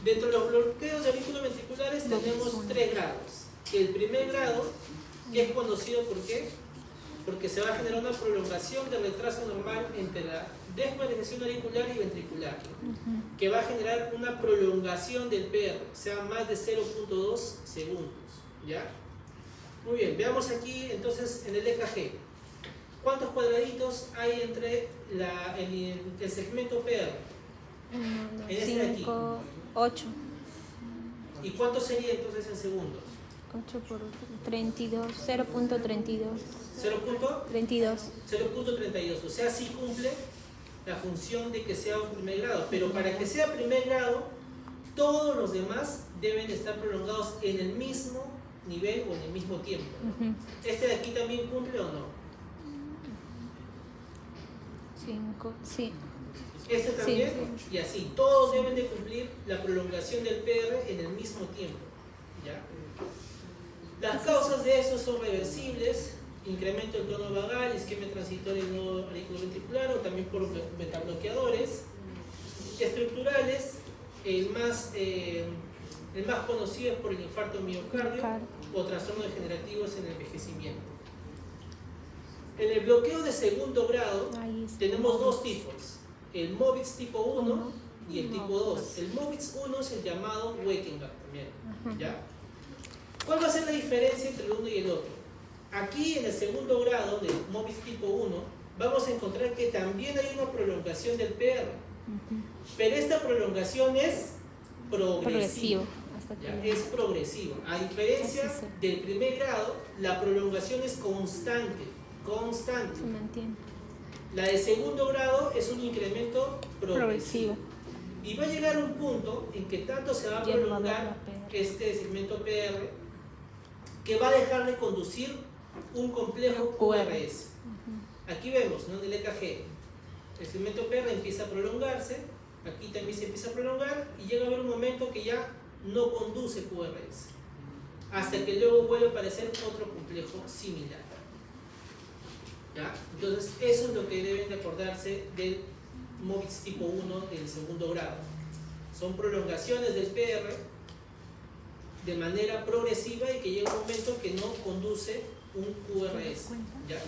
Dentro de los bloqueos auriculoventriculares tenemos 3 grados. El primer grado, que es conocido ¿por qué? Porque se va a generar una prolongación del retraso normal entre la desvalorización auricular y ventricular, ¿no? Que va a generar una prolongación del PR, o sea, más de 0.2 segundos, ¿ya? Muy bien, veamos aquí entonces en el EKG. ¿Cuántos cuadraditos hay entre el segmento PR? 1, 2, en 5, 8. ¿Y cuánto sería entonces en segundos? 8 por 32, 0.32. 0.32. 0.32, o sea, sí cumple la función de que sea un primer grado, pero para que sea primer grado todos los demás deben estar prolongados en el mismo nivel o en el mismo tiempo, ¿no? ¿Este de aquí también cumple o no? 5, sí. ¿Este también? Sí. Y así, todos deben de cumplir la prolongación del PR en el mismo tiempo, ¿ya? Las causas de eso son reversibles: incremento del tono vagal, isquemia transitoria no auriculoventricular, o también por betabloqueadores. Estructurales, el más conocido es por el infarto miocardio o trastornos degenerativos en el envejecimiento. En el bloqueo de segundo grado tenemos dos tipos: el MOBITS tipo 1 y el tipo 2. El MOBITS 1 es el llamado Weckenbach también, ¿ya? ¿Cuál va a ser la diferencia entre el uno y el otro? Aquí en el segundo grado del MOBITS tipo 1 vamos a encontrar que también hay una prolongación del PR, pero esta prolongación es progresiva. Es progresivo. A diferencia del primer grado, la prolongación es constante. Se mantiene. La de segundo grado es un incremento progresivo. Y va a llegar un punto en que tanto se va a prolongar este segmento PR que va a dejar de conducir un complejo QRS. Aquí vemos, ¿no? En el EKG, el segmento PR empieza a prolongarse, aquí también se empieza a prolongar y llega a haber un momento que ya no conduce QRS, hasta que luego vuelve a aparecer otro complejo similar. ¿Ya? Entonces, eso es lo que deben de acordarse del MOBITS tipo 1 del segundo grado. Son prolongaciones del PR de manera progresiva y que llega un momento que no conduce un QRS, ¿ya?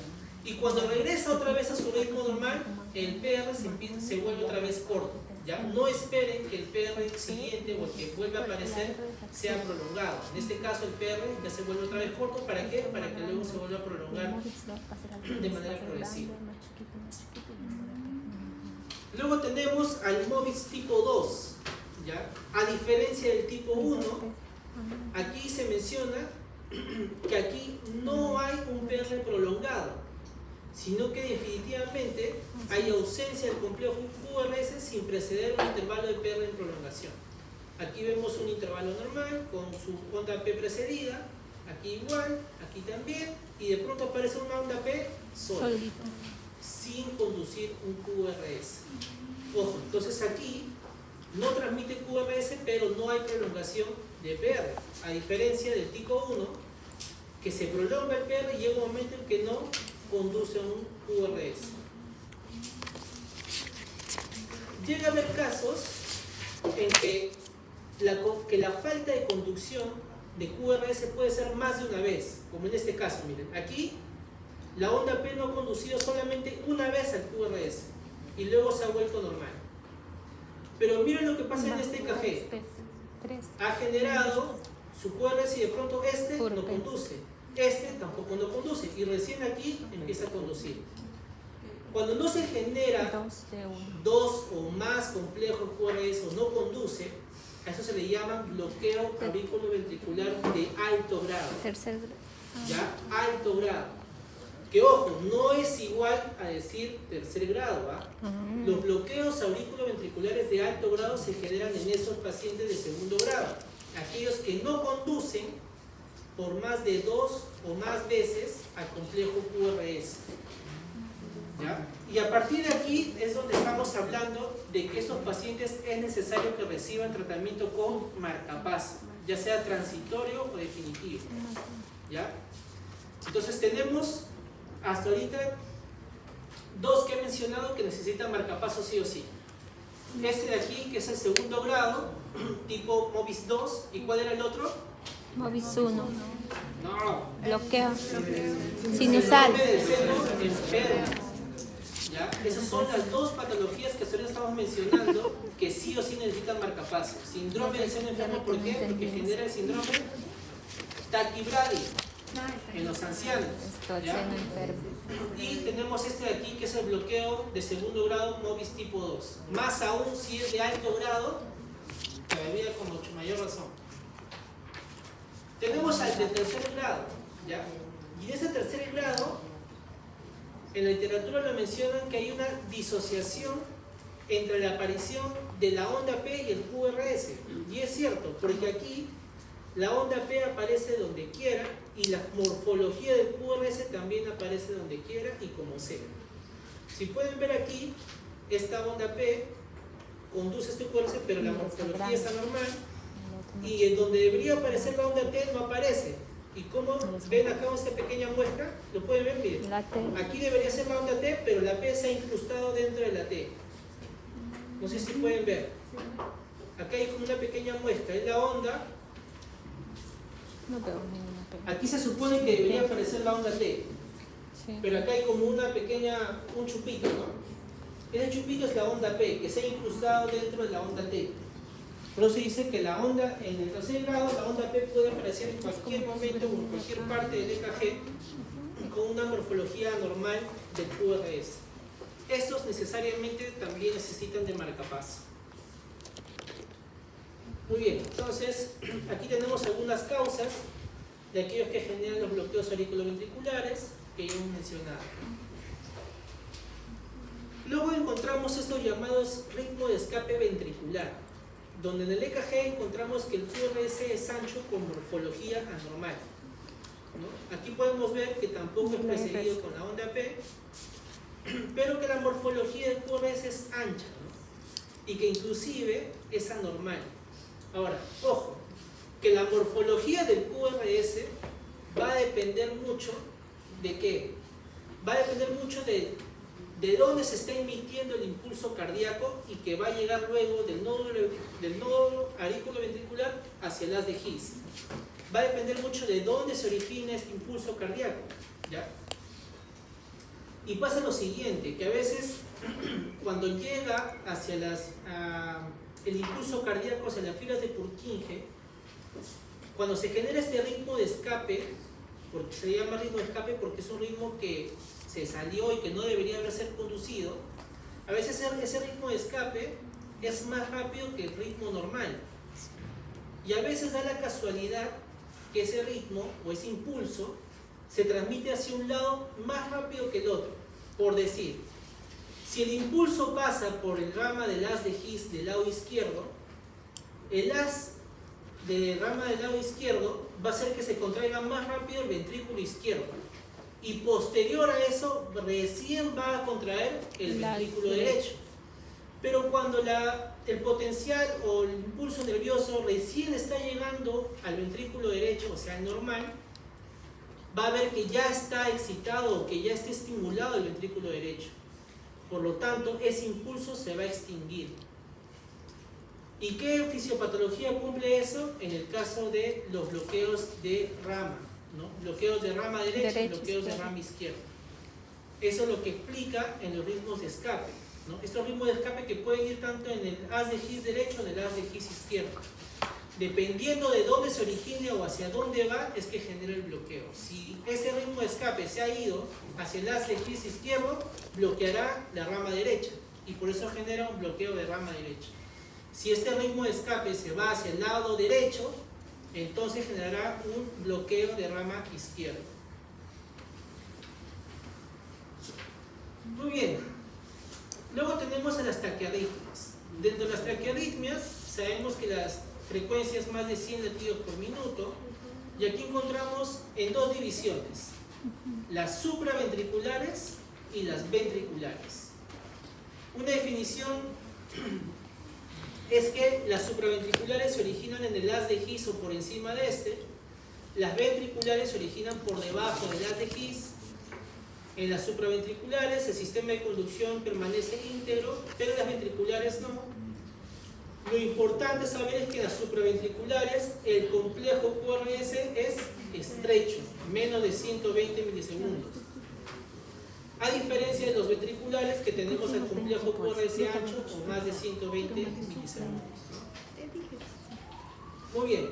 Y cuando regresa otra vez a su ritmo normal, el PR se vuelve otra vez corto, ¿ya? No esperen que el PR siguiente o el que vuelva a aparecer sea prolongado. En este caso el PR ya se vuelve otra vez corto. ¿Para qué? Para que luego se vuelva a prolongar de manera progresiva. Luego tenemos al MOBITS tipo 2, ¿ya? A diferencia del tipo 1, aquí se menciona que aquí no hay un PR prolongado, sino que definitivamente hay ausencia del complejo QRS sin preceder un intervalo de PR en prolongación. Aquí vemos un intervalo normal con su onda P precedida, aquí igual, aquí también, y de pronto aparece una onda P solita, sin conducir un QRS. Ojo, entonces aquí no transmite QRS, pero no hay prolongación de PR, a diferencia del tipo 1, que se prolonga el PR y llega un momento en que no conduce a un QRS. Llega a haber casos en que la falta de conducción de QRS puede ser más de una vez, como en este caso. Miren, aquí la onda P no ha conducido solamente una vez al QRS y luego se ha vuelto normal. Pero miren lo que pasa en este EKG. Ha generado su QRS y de pronto este no conduce, este tampoco no conduce, y recién aquí empieza a conducir. Cuando no se genera dos o más complejos QRS o no conduce, a eso se le llama bloqueo auriculoventricular de alto grado. Tercer grado. ¿Ya? Alto grado. Que ojo, no es igual a decir tercer grado, ¿ah? Los bloqueos auriculoventriculares de alto grado se generan en esos pacientes de segundo grado, aquellos que no conducen por más de 2 o más veces al complejo QRS. ¿Ya? Y a partir de aquí es donde estamos hablando de que estos pacientes es necesario que reciban tratamiento con marcapaso, ya sea transitorio o definitivo. ¿Ya? Entonces tenemos hasta ahorita dos que he mencionado que necesitan marcapaso sí o sí. Este de aquí, que es el segundo grado, tipo MOBITS 2. ¿Y cuál era el otro? MOBITS 1. No. Bloqueo. Sinusal. ¿Ya? Esas son las dos patologías que ahora estamos mencionando que sí o sí necesitan marcapaso. Síndrome del seno enfermo, ¿por qué? Porque genera el síndrome taquibradia en los ancianos. ¿Ya? Y tenemos este de aquí que es el bloqueo de segundo grado MOBITS tipo 2. Más aún si es de alto grado, todavía con mucho mayor razón. Tenemos al de tercer grado, ¿ya? Y en ese tercer grado, en la literatura lo mencionan que hay una disociación entre la aparición de la onda P y el QRS. Y es cierto, porque aquí la onda P aparece donde quiera y la morfología del QRS también aparece donde quiera y como sea. Si pueden ver aquí, esta onda P conduce a este QRS, pero la morfología está normal, y en donde debería aparecer la onda T no aparece. Y como ven acá en esta pequeña muestra, lo pueden ver, miren. Aquí debería ser la onda T, pero la P se ha incrustado dentro de la T. No sé si pueden ver. Acá hay como una pequeña muestra, es la onda. No veo ninguna P. Aquí se supone que debería aparecer la onda T, Sí. pero acá hay como una pequeña, un chupito, ¿no? Ese chupito es la onda P, que se ha incrustado dentro de la onda T. Por eso se dice que la onda, en el tercer grado, la onda P puede aparecer en cualquier momento o en cualquier parte del EKG con una morfología normal del QRS. Estos necesariamente también necesitan de marcapaso. Muy bien, entonces aquí tenemos algunas causas de aquellos que generan los bloqueos auriculoventriculares que ya hemos mencionado. Luego encontramos estos llamados ritmos de escape ventricular, donde en el EKG encontramos que el QRS es ancho con morfología anormal, ¿no? Aquí podemos ver que tampoco es precedido con la onda P, pero que la morfología del QRS es ancha, ¿no? Y que inclusive es anormal. Ahora, ojo, que la morfología del QRS va a depender mucho de qué? Va a depender mucho de dónde se está emitiendo el impulso cardíaco y que va a llegar luego del nódulo auriculoventricular hacia el haz de His. Va a depender mucho de dónde se origina este impulso cardíaco, ¿ya? Y pasa lo siguiente, que a veces cuando llega hacia el impulso cardíaco hacia las filas de Purkinje, cuando se genera este ritmo de escape, porque se llama ritmo de escape porque es un ritmo que se salió y que no debería haber sido conducido, a veces ese ritmo de escape es más rápido que el ritmo normal. Y a veces da la casualidad que ese ritmo o ese impulso se transmite hacia un lado más rápido que el otro. Por decir, si el impulso pasa por el rama del haz de His del lado izquierdo, el haz de rama del lado izquierdo va a hacer que se contraiga más rápido el ventrículo izquierdo. Y posterior a eso, recién va a contraer el ventrículo derecho. Pero cuando el potencial o el impulso nervioso recién está llegando al ventrículo derecho, o sea, el normal, va a ver que ya está excitado o que ya está estimulado el ventrículo derecho. Por lo tanto, ese impulso se va a extinguir. ¿Y qué fisiopatología cumple eso? En el caso de los bloqueos de rama, ¿no? Bloqueos de rama derecha y bloqueos de rama izquierda. Eso es lo que explica en los ritmos de escape, ¿no? Estos ritmos de escape que pueden ir tanto en el haz de His derecho o en el haz de His izquierdo. Dependiendo de dónde se origine o hacia dónde va, es que genera el bloqueo. Si ese ritmo de escape se ha ido hacia el haz de His izquierdo, bloqueará la rama derecha y por eso genera un bloqueo de rama derecha. Si este ritmo de escape se va hacia el lado derecho, entonces generará un bloqueo de rama izquierda. Muy bien. Luego tenemos a las taquiarritmias. Dentro de las taquiarritmias sabemos que las frecuencias más de 100 latidos por minuto, y aquí encontramos en dos divisiones, las supraventriculares y las ventriculares. Una definición es que las supraventriculares se originan en el haz de His o por encima de este, las ventriculares se originan por debajo del haz de His. En las supraventriculares el sistema de conducción permanece íntegro, pero en las ventriculares no. Lo importante saber es que en las supraventriculares el complejo QRS es estrecho, menos de 120 milisegundos. A diferencia de los ventriculares que tenemos el complejo QRS ancho con más de 120 milisegundos. Muy bien,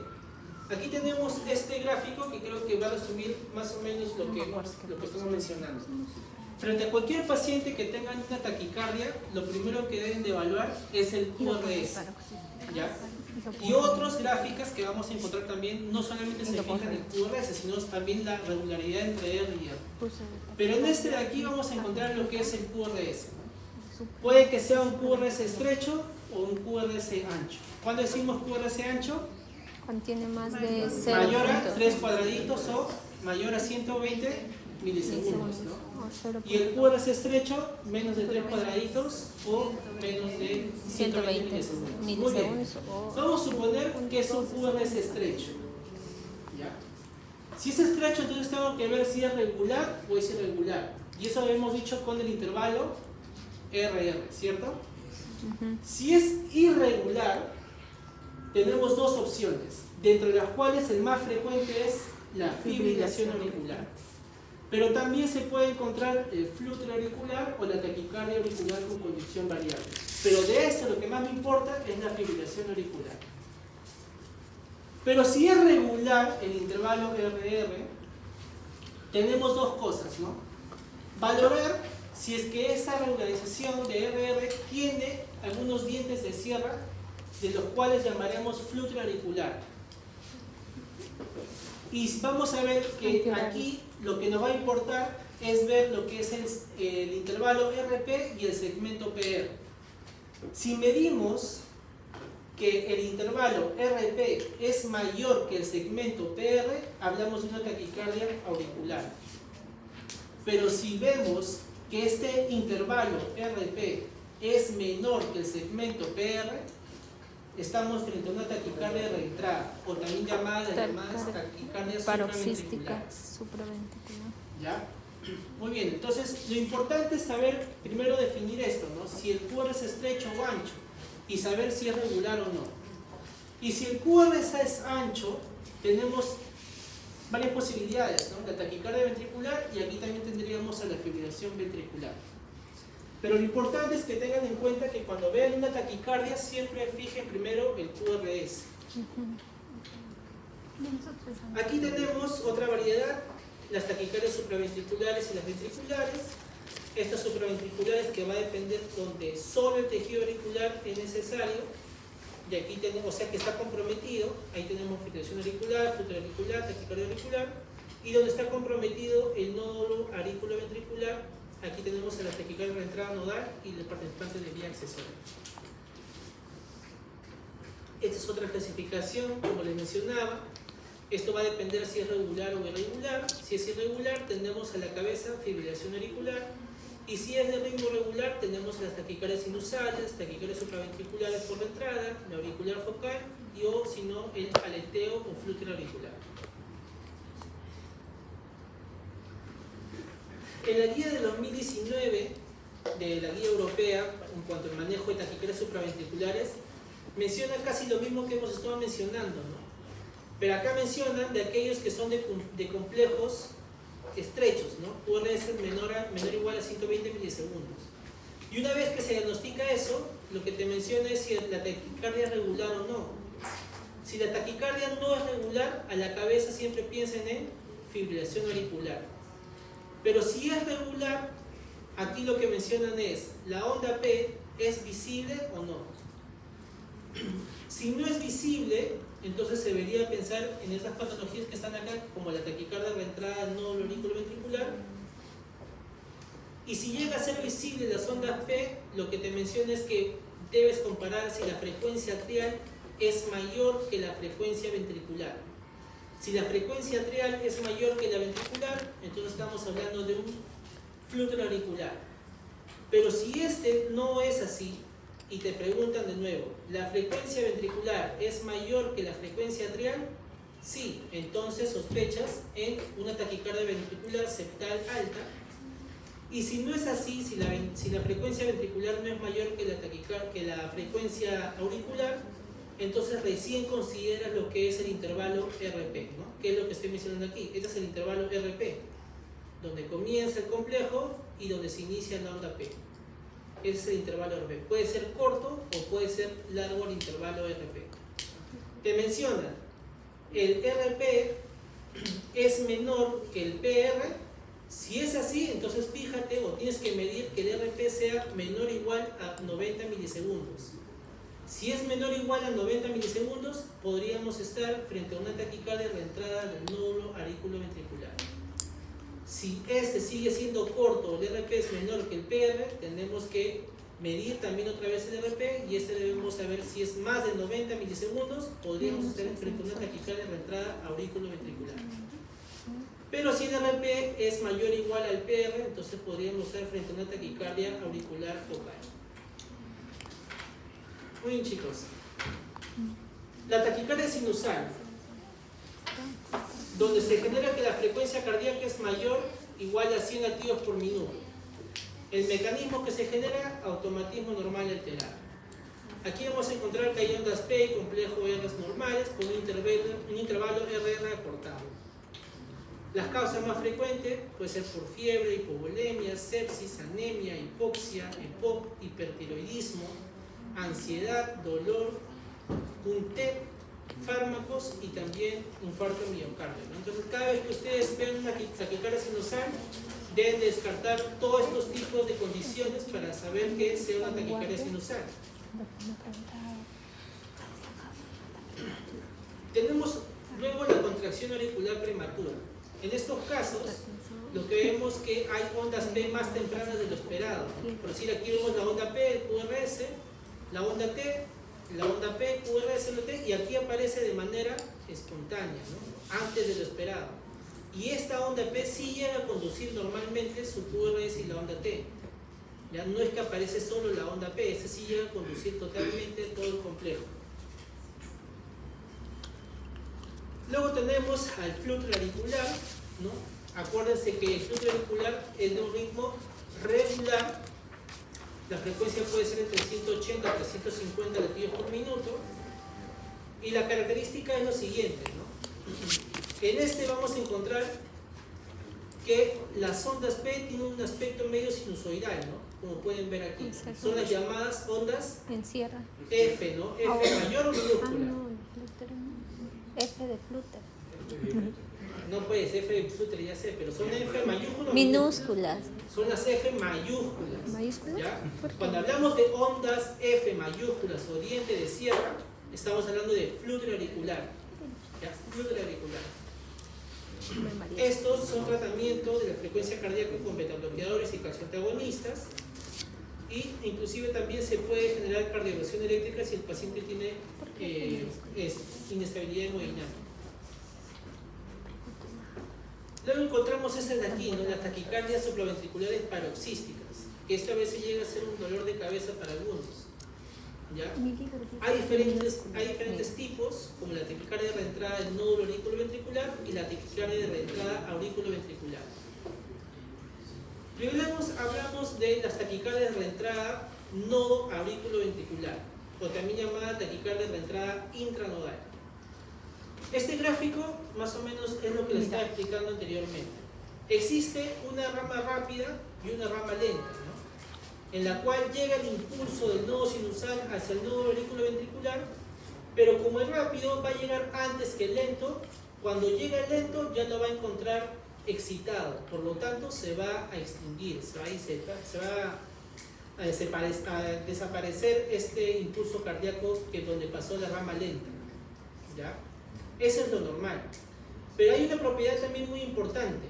aquí tenemos este gráfico que creo que va a resumir más o menos lo que estamos mencionando. Frente a cualquier paciente que tenga una taquicardia, lo primero que deben de evaluar es el QRS, ¿ya? Y otras gráficas que vamos a encontrar también no solamente se fijan en el QRS, sino también la regularidad entre R y R. Pero en este de aquí vamos a encontrar lo que es el QRS. Puede que sea un QRS estrecho o un QRS ancho. ¿Cuándo decimos QRS ancho? Cuando tiene más de 0. Mayor a 3 cuadraditos o mayor a 120 milisegundos, ¿no? Y el QRS estrecho, menos de 3 cuadraditos o menos de 120 milisegundos. Muy bien. Vamos a suponer que es un QRS estrecho. ¿Ya? Si es estrecho, entonces tengo que ver si es regular o es irregular. Y eso lo hemos dicho con el intervalo RR, ¿cierto? Si es irregular, tenemos dos opciones, dentro de las cuales el más frecuente es la fibrilación auricular. Pero también se puede encontrar el flúter auricular o la taquicardia auricular con conducción variable. Pero de esto lo que más me importa es la fibrilación auricular. Pero si es regular el intervalo RR, tenemos dos cosas, ¿no? Valorar si es que esa regularización de RR tiene algunos dientes de sierra, de los cuales llamaremos flúter auricular. Y vamos a ver que aquí lo que nos va a importar es ver lo que es el intervalo RP y el segmento PR. Si medimos que el intervalo RP es mayor que el segmento PR, hablamos de una taquicardia auricular. Pero si vemos que este intervalo RP es menor que el segmento PR, estamos frente a una taquicardia de reentrada, o también llamada taquicardia paroxística supraventricular. ¿Ya? Muy bien, entonces lo importante es saber, primero definir esto, ¿no? Si el QR es estrecho o ancho, y saber si es regular o no. Y si el QR es ancho, tenemos varias posibilidades, ¿no? La taquicardia ventricular, y aquí también tendríamos a la fibrilación ventricular. Pero lo importante es que tengan en cuenta que cuando vean una taquicardia siempre fijen primero el QRS. Aquí tenemos otra variedad, las taquicardias supraventriculares y las ventriculares. Estas supraventriculares que va a depender donde solo el tejido auricular es necesario. Y aquí tenemos, o sea que está comprometido, ahí tenemos fibrilación auricular, flúter auricular, taquicardia auricular. Y donde está comprometido el nódulo auriculoventricular, aquí tenemos a la taquicardia de entrada nodal y el participante de vía accesoria. Esta es otra clasificación, como les mencionaba. Esto va a depender si es regular o irregular. Si es irregular, tenemos a la cabeza fibrilación auricular. Y si es de ritmo regular, tenemos las taquicardias sinusales, taquicardias supraventriculares por la entrada, la auricular focal y o si no, el aleteo o flúter auricular. En la guía de 2019, de la guía europea, en cuanto al manejo de taquicardias supraventriculares, menciona casi lo mismo que hemos estado mencionando, ¿no? Pero acá mencionan de aquellos que son de complejos estrechos, ¿no? QRS menor o igual a 120 milisegundos. Y una vez que se diagnostica eso, lo que te menciona es si la taquicardia es regular o no. Si la taquicardia no es regular, a la cabeza siempre piensen en fibrilación auricular. Pero si es regular, aquí lo que mencionan es, ¿la onda P es visible o no? Si no es visible, entonces se debería pensar en esas patologías que están acá, como la taquicardia de reentrada nódulo auriculoventricular. Y si llega a ser visible las ondas P, lo que te menciona es que debes comparar si la frecuencia atrial es mayor que la frecuencia ventricular. Si la frecuencia atrial es mayor que la ventricular, entonces estamos hablando de un flúter auricular. Pero si este no es así, y te preguntan de nuevo, ¿la frecuencia ventricular es mayor que la frecuencia atrial? Sí, entonces sospechas en una taquicardia ventricular septal alta. Y si no es así, si la frecuencia ventricular no es mayor que la frecuencia auricular, entonces recién consideras lo que es el intervalo RP, ¿no? ¿Qué es lo que estoy mencionando aquí? Este es el intervalo RP, donde comienza el complejo y donde se inicia la onda P. Ese es el intervalo RP. Puede ser corto o puede ser largo el intervalo RP. Te menciona, el RP es menor que el PR. Si es así, entonces fíjate o tienes que medir que el RP sea menor o igual a 90 milisegundos. Si es menor o igual a 90 milisegundos, podríamos estar frente a una taquicardia de reentrada del nódulo auriculoventricular. Si este sigue siendo corto o el RP es menor que el PR, tenemos que medir también otra vez el RP y debemos saber si es más de 90 milisegundos, podríamos estar frente a una taquicardia de reentrada auriculoventricular. Pero si el RP es mayor o igual al PR, entonces podríamos estar frente a una taquicardia auricular focal. Muy bien, chicos. La taquicardia sinusal, donde se genera que la frecuencia cardíaca es mayor o igual a 100 latidos por minuto. El mecanismo que se genera, automatismo normal alterado. Aquí vamos a encontrar que hay ondas P y complejo R normales con un intervalo RR acortado. Las causas más frecuentes pueden ser por fiebre, hipovolemia, sepsis, anemia, hipoxia, EPOC, hipertiroidismo, ansiedad, dolor, un TEP, fármacos y también infarto miocardio, ¿no? Entonces, cada vez que ustedes vean una taquicardia sinusal, deben descartar todos estos tipos de condiciones para saber que sea una taquicardia sinusal. Tenemos luego la contracción auricular prematura. En estos casos, lo que vemos es que hay ondas P más tempranas de lo esperado, ¿no? Por decir, aquí vemos la onda P, el QRS, la onda T, la onda P, QRS, LT, y aquí aparece de manera espontánea, ¿no? Antes de lo esperado. Y esta onda P sí llega a conducir normalmente su QRS y la onda T. Ya no es que aparece solo la onda P, ese sí llega a conducir totalmente todo el complejo. Luego tenemos al flujo auricular, ¿no? Acuérdense que el flujo auricular es de un ritmo regular. La frecuencia puede ser entre 180 a 350 latidos por minuto. Y la característica es lo siguiente, ¿no? En este vamos a encontrar que las ondas P tienen un aspecto medio sinusoidal, ¿no? Como pueden ver aquí. Son las llamadas ondas F, ¿no? F mayor o minúscula. F de flúter. No puede ser F de flúter, ya sé, pero son F mayúsculas. Minúsculas. Son las F mayúsculas. ¿Mayúsculas? ¿Ya? Cuando hablamos de ondas F mayúsculas o diente de sierra, estamos hablando de flujo auricular. ¿Ya? Flujo auricular. Estos son tratamientos de la frecuencia cardíaca con betabloqueadores y calcioantagonistas, y inclusive también se puede generar cardioversión eléctrica si el paciente tiene inestabilidad hemodinámica. Luego encontramos estas de aquí, ¿no? Las taquicardias supraventriculares paroxísticas, que esta vez llega a ser un dolor de cabeza para algunos. ¿Ya? Hay diferentes tipos, como la taquicardia de reentrada del nódulo auriculoventricular y la taquicardia de reentrada auriculoventricular. Primero hablamos de las taquicardias de reentrada nodo auriculoventricular, o también llamada taquicardia de reentrada intranodal. Este gráfico más o menos es lo que les estaba explicando anteriormente. Existe una rama rápida y una rama lenta, ¿no? En la cual llega el impulso del nodo sinusal hacia el nodo auriculoventricular, pero como es rápido va a llegar antes que el lento. Cuando llega el lento ya lo va a encontrar excitado, por lo tanto se va a extinguir, se va a desaparecer este impulso cardíaco que es donde pasó la rama lenta, ¿ya? Eso es lo normal. Pero hay una propiedad también muy importante,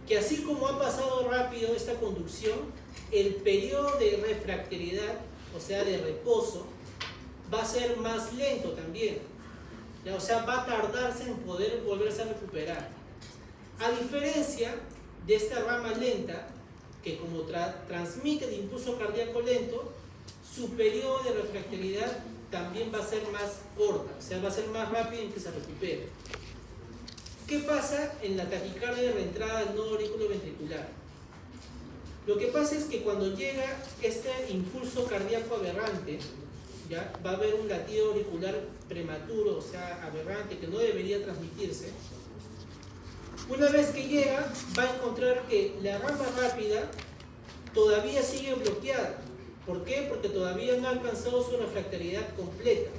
que así como ha pasado rápido esta conducción, el periodo de refractariedad, o sea de reposo, va a ser más lento también, ¿ya? O sea, va a tardarse en poder volverse a recuperar. A diferencia de esta rama lenta, que como transmite el impulso cardíaco lento, su periodo de refractariedad también va a ser más corta, o sea, va a ser más rápido en que se recupere. ¿Qué pasa en la taquicardia de reentrada del nodo auriculoventricular? Lo que pasa es que cuando llega este impulso cardíaco aberrante, ¿ya? Va a haber un latido auricular prematuro, o sea, aberrante, que no debería transmitirse. Una vez que llega, va a encontrar que la rama rápida todavía sigue bloqueada. ¿Por qué? Porque todavía no ha alcanzado su refractariedad completa.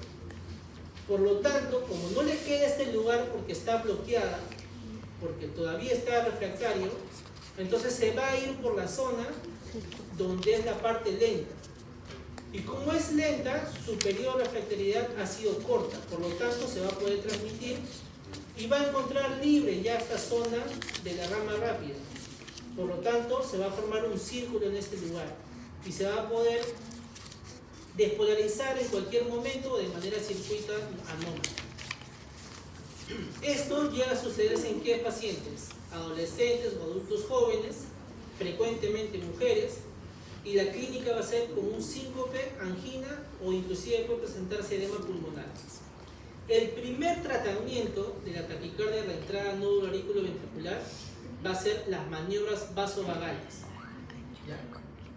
Por lo tanto, como no le queda este lugar porque está bloqueada, porque todavía está refractario, entonces se va a ir por la zona donde es la parte lenta. Y como es lenta, su periodo de refractariedad ha sido corta, por lo tanto se va a poder transmitir y va a encontrar libre ya esta zona de la rama rápida. Por lo tanto, se va a formar un círculo en este lugar y se va a poder despolarizar en cualquier momento o de manera circuita anómala. Esto llega a sucederse en qué pacientes, adolescentes o adultos jóvenes, frecuentemente mujeres, y la clínica va a ser con un síncope, angina o inclusive puede presentarse edema pulmonar. El primer tratamiento de la taquicardia de reentrada nódulo auriculoventricular va a ser las maniobras vasovagales. ¿Ya?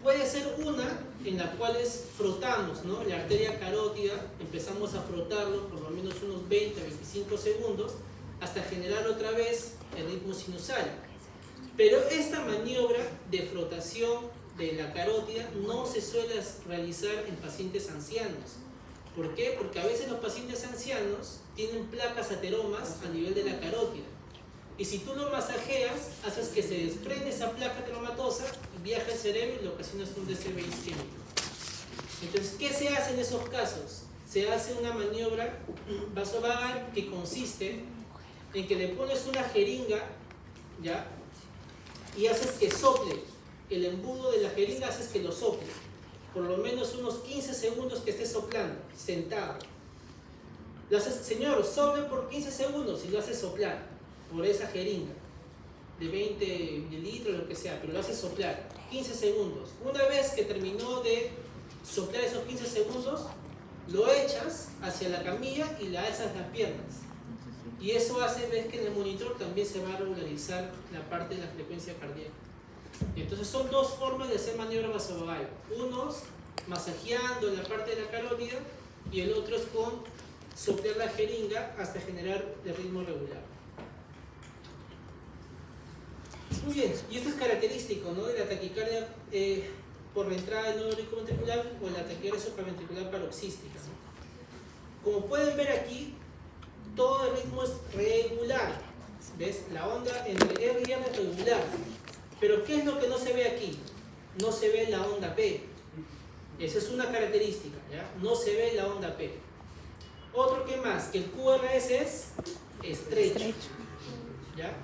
Puede ser una en la cual frotamos, ¿no?, la arteria carótida, empezamos a frotarlo por lo menos unos 20 a 25 segundos hasta generar otra vez el ritmo sinusal. Pero esta maniobra de frotación de la carótida no se suele realizar en pacientes ancianos. ¿Por qué? Porque a veces los pacientes ancianos tienen placas ateromas a nivel de la carótida. Y si tú lo masajeas, haces que se desprende esa placa ateromatosa, viaja al cerebro y le ocasionas un DCB isquémico. Entonces, ¿qué se hace en esos casos? Se hace una maniobra vasovagal que consiste en que le pones una jeringa, ¿ya?, y haces que sople. El embudo de la jeringa haces que lo sople. Por lo menos unos 15 segundos que esté soplando, sentado. Lo haces, señor, sople por 15 segundos y lo haces soplar por esa jeringa de 20 mililitros, lo que sea, pero lo haces soplar 15 segundos. Una vez que terminó de soplar esos 15 segundos, lo echas hacia la camilla y le alzas las piernas. Y eso hace, ves que en el monitor también se va a regularizar la parte de la frecuencia cardíaca. Entonces son dos formas de hacer maniobra vasovagal. Uno masajeando la parte de la carótida y el otro es con soplar la jeringa hasta generar el ritmo regular. Muy bien, y esto es característico, ¿no?, de la taquicardia por reentrada del nódulo auriculoventricular o la taquicardia supraventricular paroxística, ¿no? Como pueden ver aquí, todo el ritmo es regular. ¿Ves? La onda entre R y R es regular. Pero ¿qué es lo que no se ve aquí? No se ve la onda P. Esa es una característica, ¿ya? No se ve la onda P. Otro que más, que el QRS es estrecho, ¿ya?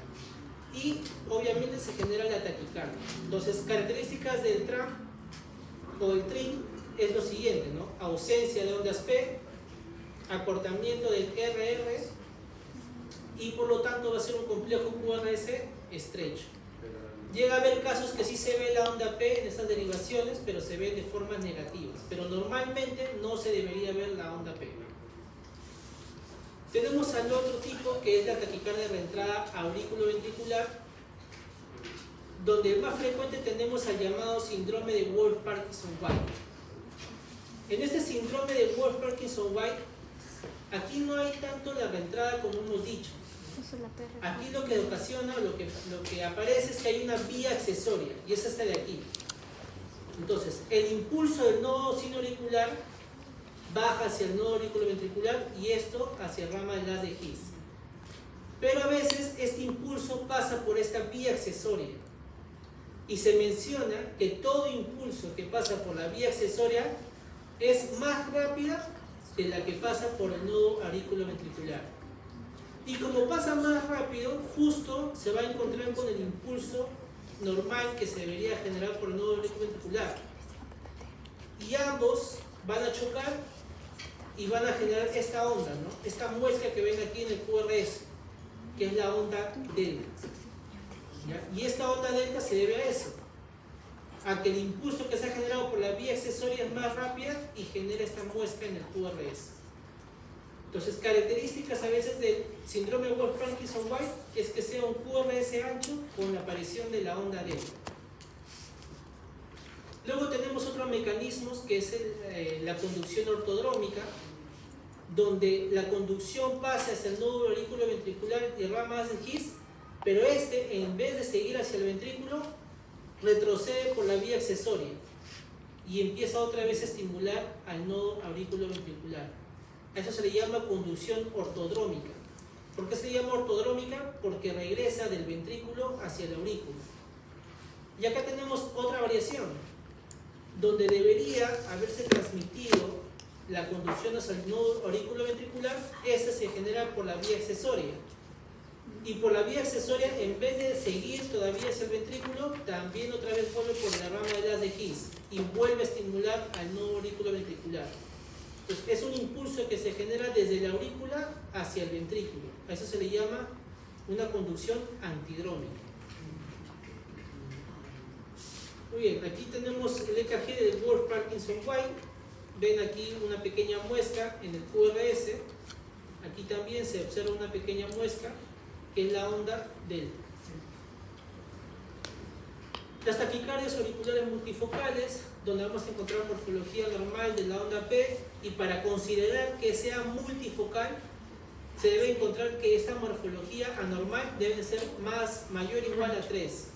Y obviamente se genera la taquicardia. Entonces, características del TRAM o del TRIM es lo siguiente, ¿no? Ausencia de ondas P, acortamiento del RR y por lo tanto va a ser un complejo QRS estrecho. Llega a haber casos que sí se ve la onda P en estas derivaciones, pero se ve de formas negativas. Pero normalmente no se debería ver la onda P. Tenemos al otro tipo que es la taquicardia de reentrada auriculoventricular, donde más frecuente tenemos al llamado síndrome de Wolff-Parkinson-White. En este síndrome de Wolff-Parkinson-White, aquí no hay tanto la reentrada como hemos dicho. Aquí lo que ocasiona, lo que aparece es que hay una vía accesoria, y es esta de aquí. Entonces, el impulso del nodo sinoauricular baja hacia el nodo auriculoventricular y esto hacia el rama de las de His. Pero a veces este impulso pasa por esta vía accesoria. Y se menciona que todo impulso que pasa por la vía accesoria es más rápida de la que pasa por el nodo auriculoventricular. Y como pasa más rápido, justo se va a encontrar con el impulso normal que se debería generar por el nodo auriculoventricular. Y ambos van a chocar y van a generar esta onda, ¿no? Esta muesca que ven aquí en el QRS, que es la onda delta. ¿Ya? Y esta onda delta se debe a eso, a que el impulso que se ha generado por la vía accesoria es más rápida y genera esta muesca en el QRS. Entonces, características a veces del síndrome de Wolff-Parkinson-White es que sea un QRS ancho con la aparición de la onda delta. Luego tenemos otros mecanismos que es la conducción ortodrómica, donde la conducción pasa hacia el nódulo auriculoventricular y ramas del His, pero en vez de seguir hacia el ventrículo, retrocede por la vía accesoria y empieza otra vez a estimular al nodo auriculoventricular. A eso se le llama conducción ortodrómica. ¿Por qué se le llama ortodrómica? Porque regresa del ventrículo hacia el aurículo. Y acá tenemos otra variación, donde debería haberse transmitido la conducción hacia el nodo auriculoventricular. Esta se genera por la vía accesoria. Y por la vía accesoria, en vez de seguir todavía hacia el ventrículo, también otra vez vuelve por la rama de las de His y vuelve a estimular al nuevo aurículo ventricular. Entonces, es un impulso que se genera desde la aurícula hacia el ventrículo. A eso se le llama una conducción antidrómica. Muy bien, aquí tenemos el EKG del Wolff Parkinson White. Ven aquí una pequeña muesca en el QRS. Aquí también se observa una pequeña muesca que es la onda delta. Las taquicardias auriculares multifocales, donde vamos a encontrar morfología normal de la onda P, y para considerar que sea multifocal se debe encontrar que esta morfología anormal debe ser mayor o igual a 3.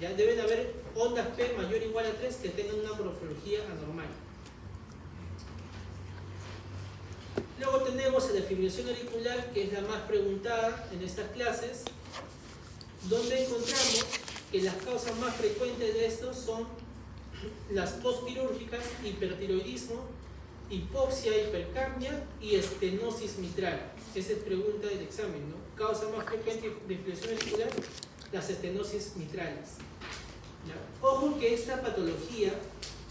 ¿Ya? Deben haber ondas P mayor o igual a 3 que tengan una morfología anormal. Luego tenemos la fibrilación auricular, que es la más preguntada en estas clases, donde encontramos que las causas más frecuentes de esto son las postquirúrgicas, hipertiroidismo, hipoxia, hipercapnia y estenosis mitral. Esa es pregunta del examen, ¿no? Causa más frecuente de fibrilación auricular, las estenosis mitrales. ¿Ya? Ojo que esta patología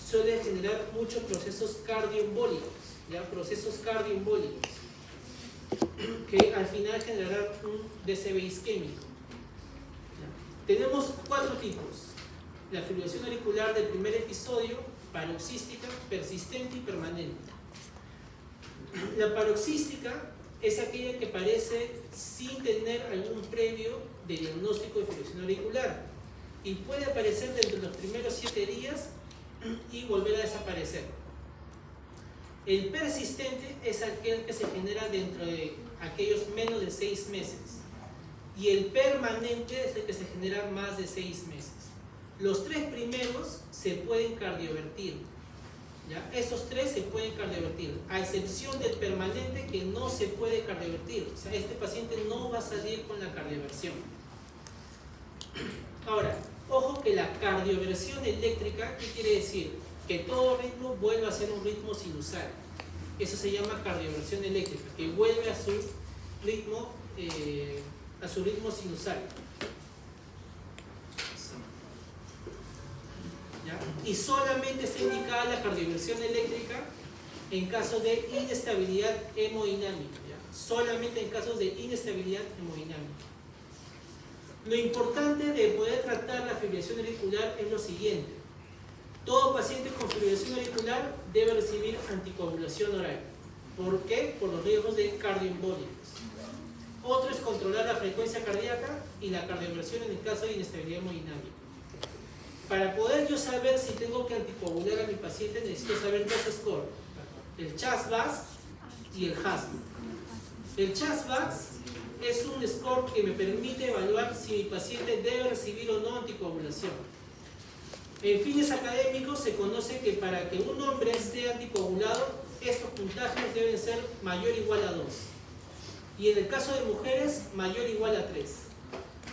suele generar muchos procesos cardioembólicos, ¿ya? Procesos cardioembólicos que al final generarán un DCB isquémico. ¿Ya? Tenemos 4 tipos: la fibrilación auricular del primer episodio, paroxística, persistente y permanente. La paroxística es aquella que aparece sin tener algún previo de diagnóstico de fibrilación auricular y puede aparecer dentro de los primeros 7 días y volver a desaparecer. El persistente es aquel que se genera dentro de aquellos menos de 6 meses y el permanente es el que se genera más de 6 meses. Los 3 primeros se pueden cardiovertir, ¿ya? Esos 3 se pueden cardiovertir, a excepción del permanente, que no se puede cardiovertir. O sea, este paciente no va a salir con la cardioversión. Ahora, ojo que la cardioversión eléctrica, ¿qué quiere decir? Que todo ritmo vuelva a ser un ritmo sinusal. Eso se llama cardioversión eléctrica, que vuelve a su ritmo sinusal. ¿Ya? Y solamente está indicada la cardioversión eléctrica en casos de inestabilidad hemodinámica, ¿ya? Solamente en casos de inestabilidad hemodinámica. Lo importante de poder tratar la fibrilación auricular es lo siguiente: todo paciente con fibrilación auricular debe recibir anticoagulación oral. ¿Por qué? Por los riesgos de cardioembólicos. Otro es controlar la frecuencia cardíaca y la cardioversión en el caso de inestabilidad hemodinámica. Para poder yo saber si tengo que anticoagular a mi paciente, necesito saber 2 scores: el CHAS-VAS y el HASM. El CHAS-VAS es un score que me permite evaluar si mi paciente debe recibir o no anticoagulación. En fines académicos se conoce que para que un hombre esté anticoagulado, estos puntajes deben ser mayor o igual a 2. Y en el caso de mujeres, mayor o igual a 3.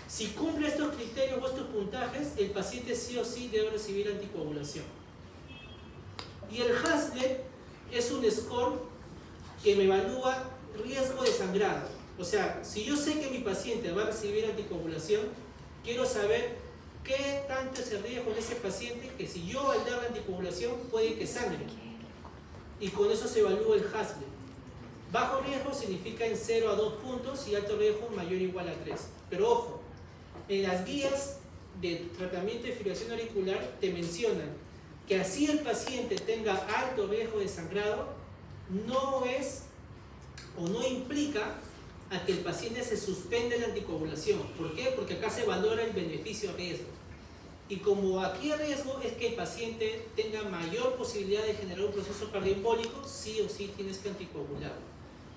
Si cumple estos criterios o estos puntajes, el paciente sí o sí debe recibir anticoagulación. Y el Haslet es un score que me evalúa riesgo de sangrado. O sea, si yo sé que mi paciente va a recibir anticoagulación, quiero saber qué tanto es el riesgo de ese paciente, que si yo al dar la anticoagulación puede que sangre. Y con eso se evalúa el Haslet. Bajo riesgo significa en 0 a 2 puntos y alto riesgo mayor o igual a 3. Pero ojo, en las guías de tratamiento de fibrilación auricular te mencionan que así el paciente tenga alto riesgo de sangrado, no es o no implica a que el paciente se suspende la anticoagulación. ¿Por qué? Porque acá se valora el beneficio-riesgo. Y como aquí el riesgo es que el paciente tenga mayor posibilidad de generar un proceso cardioembólico, sí o sí tienes que anticoagular.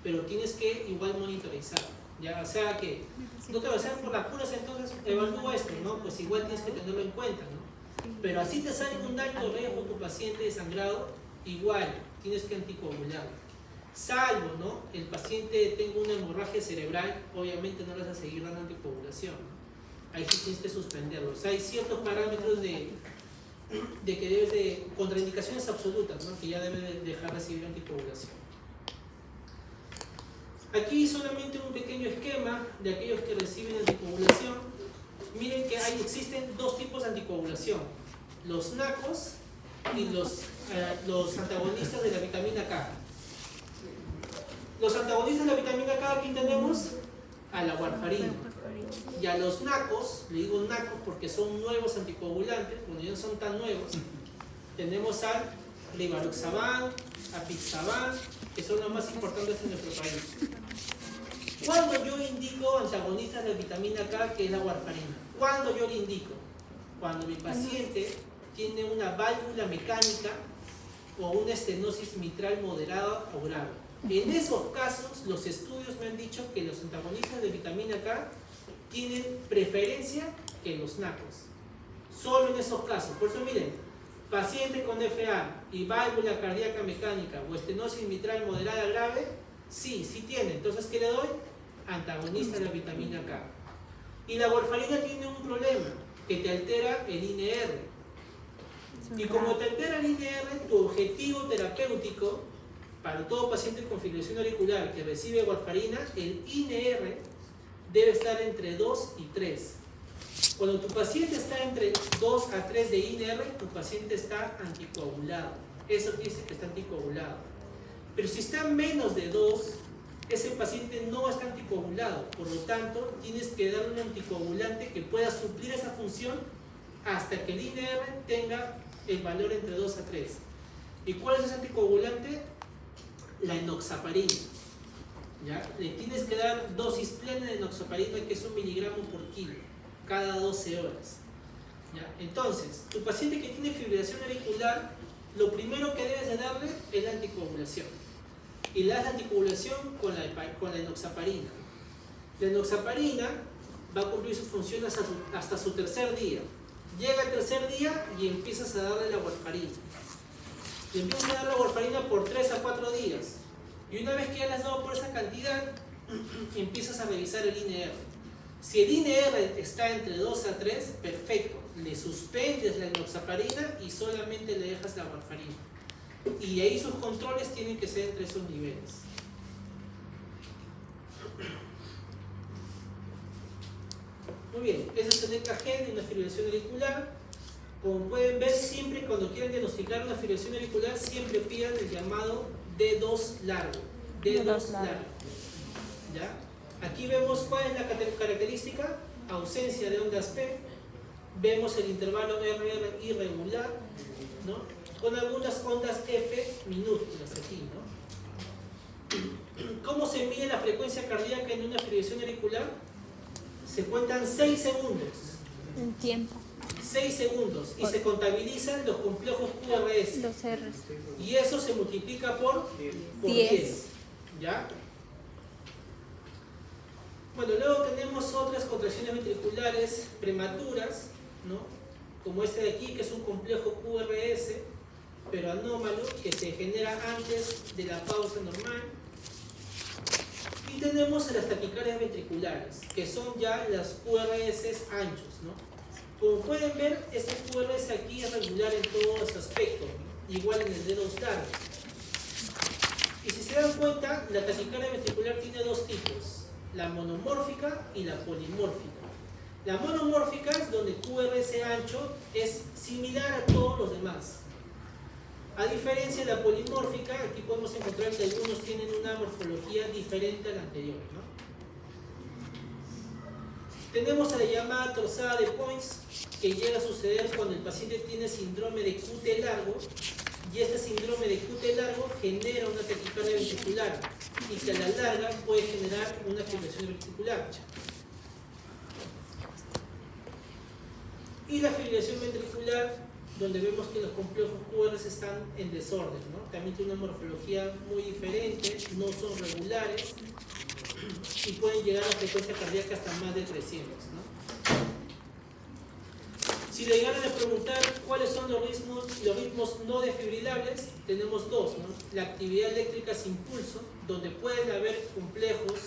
Pero tienes que igual monitorizar. Ya, o sea que no te va a hacer por las puras, entonces evalúa esto, ¿no? Pues igual tienes que tenerlo en cuenta, ¿no? Pero así te sale un alto riesgo tu paciente de sangrado, igual tienes que anticoagular. Salvo, ¿no?, el paciente tenga una hemorragia cerebral, obviamente no le vas a seguir dando anticoagulación, ¿no? Ahí sí tienes que suspenderlo. O sea, hay ciertos parámetros de que debes de, contraindicaciones absolutas, ¿no?, que ya debes de dejar de recibir anticoagulación. Aquí solamente un pequeño esquema de aquellos que reciben anticoagulación. Miren que existen dos tipos de anticoagulación: los NACos y los antagonistas de la vitamina K. Los antagonistas de la vitamina K, aquí tenemos a la warfarina. Y a los NACos, le digo NACos porque son nuevos anticoagulantes, cuando ya no son tan nuevos, tenemos al rivaroxaban, apixaban, que son los más importantes en nuestro país. ¿Cuándo yo indico antagonistas de vitamina K, que es la warfarina? ¿Cuándo yo le indico? Cuando mi paciente tiene una válvula mecánica o una estenosis mitral moderada o grave. En esos casos, los estudios me han dicho que los antagonistas de vitamina K tienen preferencia que los NACos. Solo en esos casos. Por eso miren, paciente con FA y válvula cardíaca mecánica o estenosis mitral moderada grave, sí tiene. Entonces, ¿qué le doy? Antagonista de la vitamina K. Y la warfarina tiene un problema, que te altera el INR. Y como te altera el INR, tu objetivo terapéutico para todo paciente con fibrilación auricular que recibe warfarina, el INR debe estar entre 2 y 3. Cuando tu paciente está entre 2 a 3 de INR, tu paciente está anticoagulado. Eso dice que está anticoagulado. Pero si está menos de 2, ese paciente no está anticoagulado. Por lo tanto, tienes que darle un anticoagulante que pueda suplir esa función hasta que el INR tenga el valor entre 2 a 3. ¿Y cuál es ese anticoagulante? La enoxaparina. ¿Ya? Le tienes que dar dosis plena de enoxaparina, que es 1 miligramo por kilo, cada 12 horas. ¿Ya? Entonces, tu paciente que tiene fibrilación auricular, lo primero que debes de darle es la anticoagulación. Y le das la anticoagulación con la enoxaparina. La enoxaparina va a cumplir su función hasta su tercer día. Llega el tercer día y empiezas a darle la warfarina. Le empiezas a dar la warfarina por 3 a 4 días. Y una vez que ya le has dado por esa cantidad, empiezas a revisar el INR. Si el INR está entre 2 a 3, perfecto. Le suspendes la enoxaparina y solamente le dejas la warfarina. Y ahí sus controles tienen que ser entre esos niveles. Muy bien, ese es el EKG de una fibrilación auricular. Como pueden ver, siempre cuando quieran diagnosticar una fibrilación auricular, siempre pidan el llamado D2 largo. D2 largo. ¿Ya? Aquí vemos cuál es la característica: ausencia de ondas P. Vemos el intervalo RR irregular, ¿no? Con algunas ondas F minúsculas aquí, ¿no? ¿Cómo se mide la frecuencia cardíaca en una fibrilación auricular? Se cuentan 6 segundos. En tiempo. 6 segundos y se contabilizan los complejos QRS. Los R's. Y eso se multiplica por 10. ¿Ya? Bueno, luego tenemos otras contracciones ventriculares prematuras, ¿no? Como este de aquí, que es un complejo QRS, pero anómalo, que se genera antes de la pausa normal. Y tenemos las taquicardias ventriculares, que son ya las QRS anchos, ¿no? Como pueden ver, este QRS aquí es regular en todos los aspectos, ¿no? Igual en el D2 largo. Y si se dan cuenta, la taquicardia ventricular tiene dos tipos: la monomórfica y la polimórfica. La monomórfica es donde QRS ancho es similar a todos los demás. A diferencia de la polimórfica, aquí podemos encontrar que algunos tienen una morfología diferente a la anterior, ¿no? Tenemos a la llamada torsada de Points, que llega a suceder cuando el paciente tiene síndrome de QT largo, y este síndrome de QT largo genera una taquicardia ventricular y que a la larga puede generar una fibrilación ventricular. Y la fibrilación ventricular, donde vemos que los complejos QRS están en desorden, ¿no? También tiene una morfología muy diferente, no son regulares y pueden llegar a frecuencia cardíaca hasta más de 300, ¿no? Si le llegaran a preguntar cuáles son los ritmos no defibrilables, tenemos dos, ¿no? La actividad eléctrica sin pulso, donde pueden haber complejos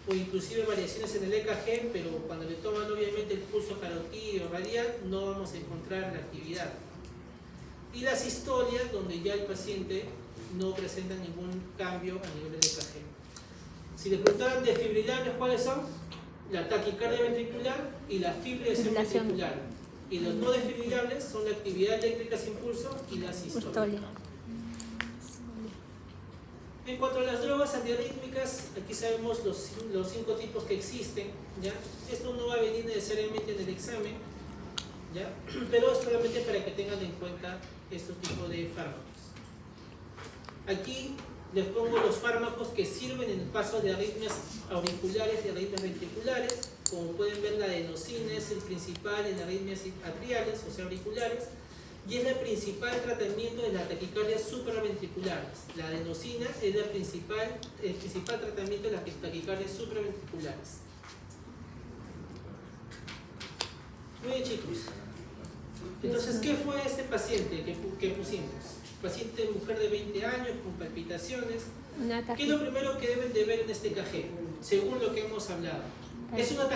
o inclusive variaciones en el EKG, pero cuando le toman obviamente el pulso carotídeo o radial, no vamos a encontrar la actividad. Y la sistolia, donde ya el paciente no presenta ningún cambio a nivel del EKG. Si le preguntaran desfibrilables, ¿cuáles son? La taquicardia ventricular y la fibrilación ventricular. Y los no desfibrilables son la actividad eléctrica sin pulso y la sistolia. En cuanto a las drogas antiarrítmicas, aquí sabemos los 5 tipos que existen, ¿ya? Esto no va a venir necesariamente en el examen, ¿ya? Pero es solamente para que tengan en cuenta estos tipos de fármacos. Aquí les pongo los fármacos que sirven en el paso de arritmias auriculares y arritmias ventriculares. Como pueden ver, la adenosina es el principal en arritmias atriales, o sea auriculares, y es el principal tratamiento de las taquicardias supraventriculares. La adenosina es el principal tratamiento de las taquicardias supraventriculares. Muy bien, chicos. Entonces, ¿qué fue este paciente que pusimos? Paciente mujer de 20 años con palpitaciones. ¿Qué es lo primero que deben de ver en este EKG? Según lo que hemos hablado. ¿Es una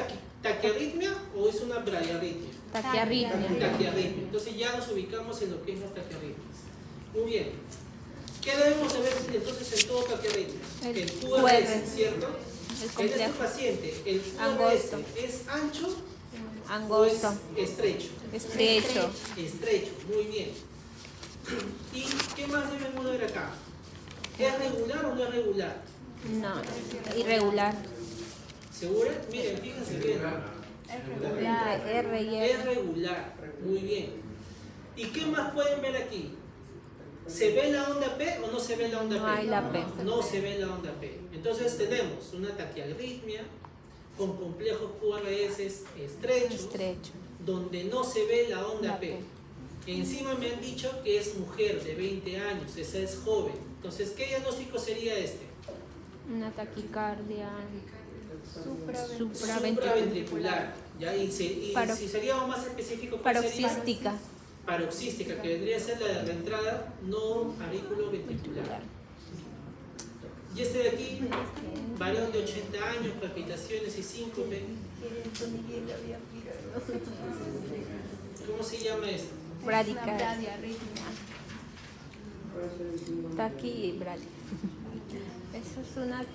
taquiarritmia o es una bradiarritmia? Taquiarritmia. Taquiarritmia. Entonces ya nos ubicamos en lo que es las taquiarritmias. Muy bien. ¿Qué debemos de ver entonces en todo taquiarritmia? El QRS, ¿cierto? En este paciente, ¿el QRS es ancho o es estrecho? Estrecho. Estrecho, muy bien. ¿Y qué más debemos ver acá? ¿Es regular o no es regular? No, irregular. ¿Segura? Miren, fíjense bien. R y Es regular, muy bien. ¿Y qué más pueden ver aquí? ¿Se ve la onda P o no se ve la onda P? No hay la P. No se ve la onda P. Entonces tenemos una taquiarritmia con complejos QRS estrechos, donde no se ve la onda P. Encima me han dicho que es mujer de 20 años, esa es joven. Entonces, ¿qué diagnóstico sería este? Una taquicardia supraventricular. ¿Ya? Y si seríamos más específico, ¿cuál paroxística. sería? Paroxística, que vendría a ser la de reentrada no auriculoventricular. Y este de aquí, varón de 80 años, palpitaciones y síncope. ¿Cómo se llama esto? Bradicardia. Taquibradi. Eso es una...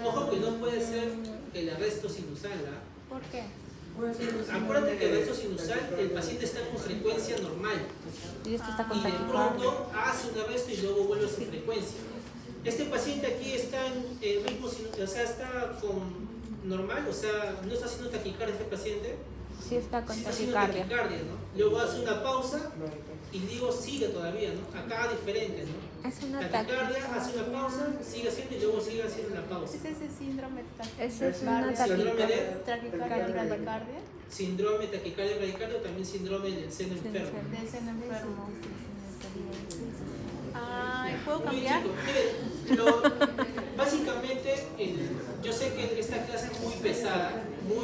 Ojo que no puede ser el arresto sinusal, ¿ah? ¿Por qué? Acuérdate que el arresto sinusal, el paciente está con frecuencia normal. Y esto está con Y de taquicardia. pronto hace un arresto y luego vuelve a su frecuencia. Este paciente aquí está en ritmo sinusal, o sea, está con normal, o sea, no está haciendo taquicardia este paciente. Sí está con Sí está haciendo taquicardia. taquicardia, ¿no? Luego hace una pausa y digo sigue todavía, ¿no? Acá diferente, ¿no? Es una Taquicardia, hace una pausa, sigue haciendo y luego sigue haciendo una pausa. ¿Es ese síndrome Esa es una Síndrome de taquicardia bradicardia? síndrome de taquicardia bradicardia o también síndrome del seno enfermo. Del seno enfermo. ¿Puedo Muy cambiar? chico. Miren, básicamente, yo sé que esta clase es muy pesada, muy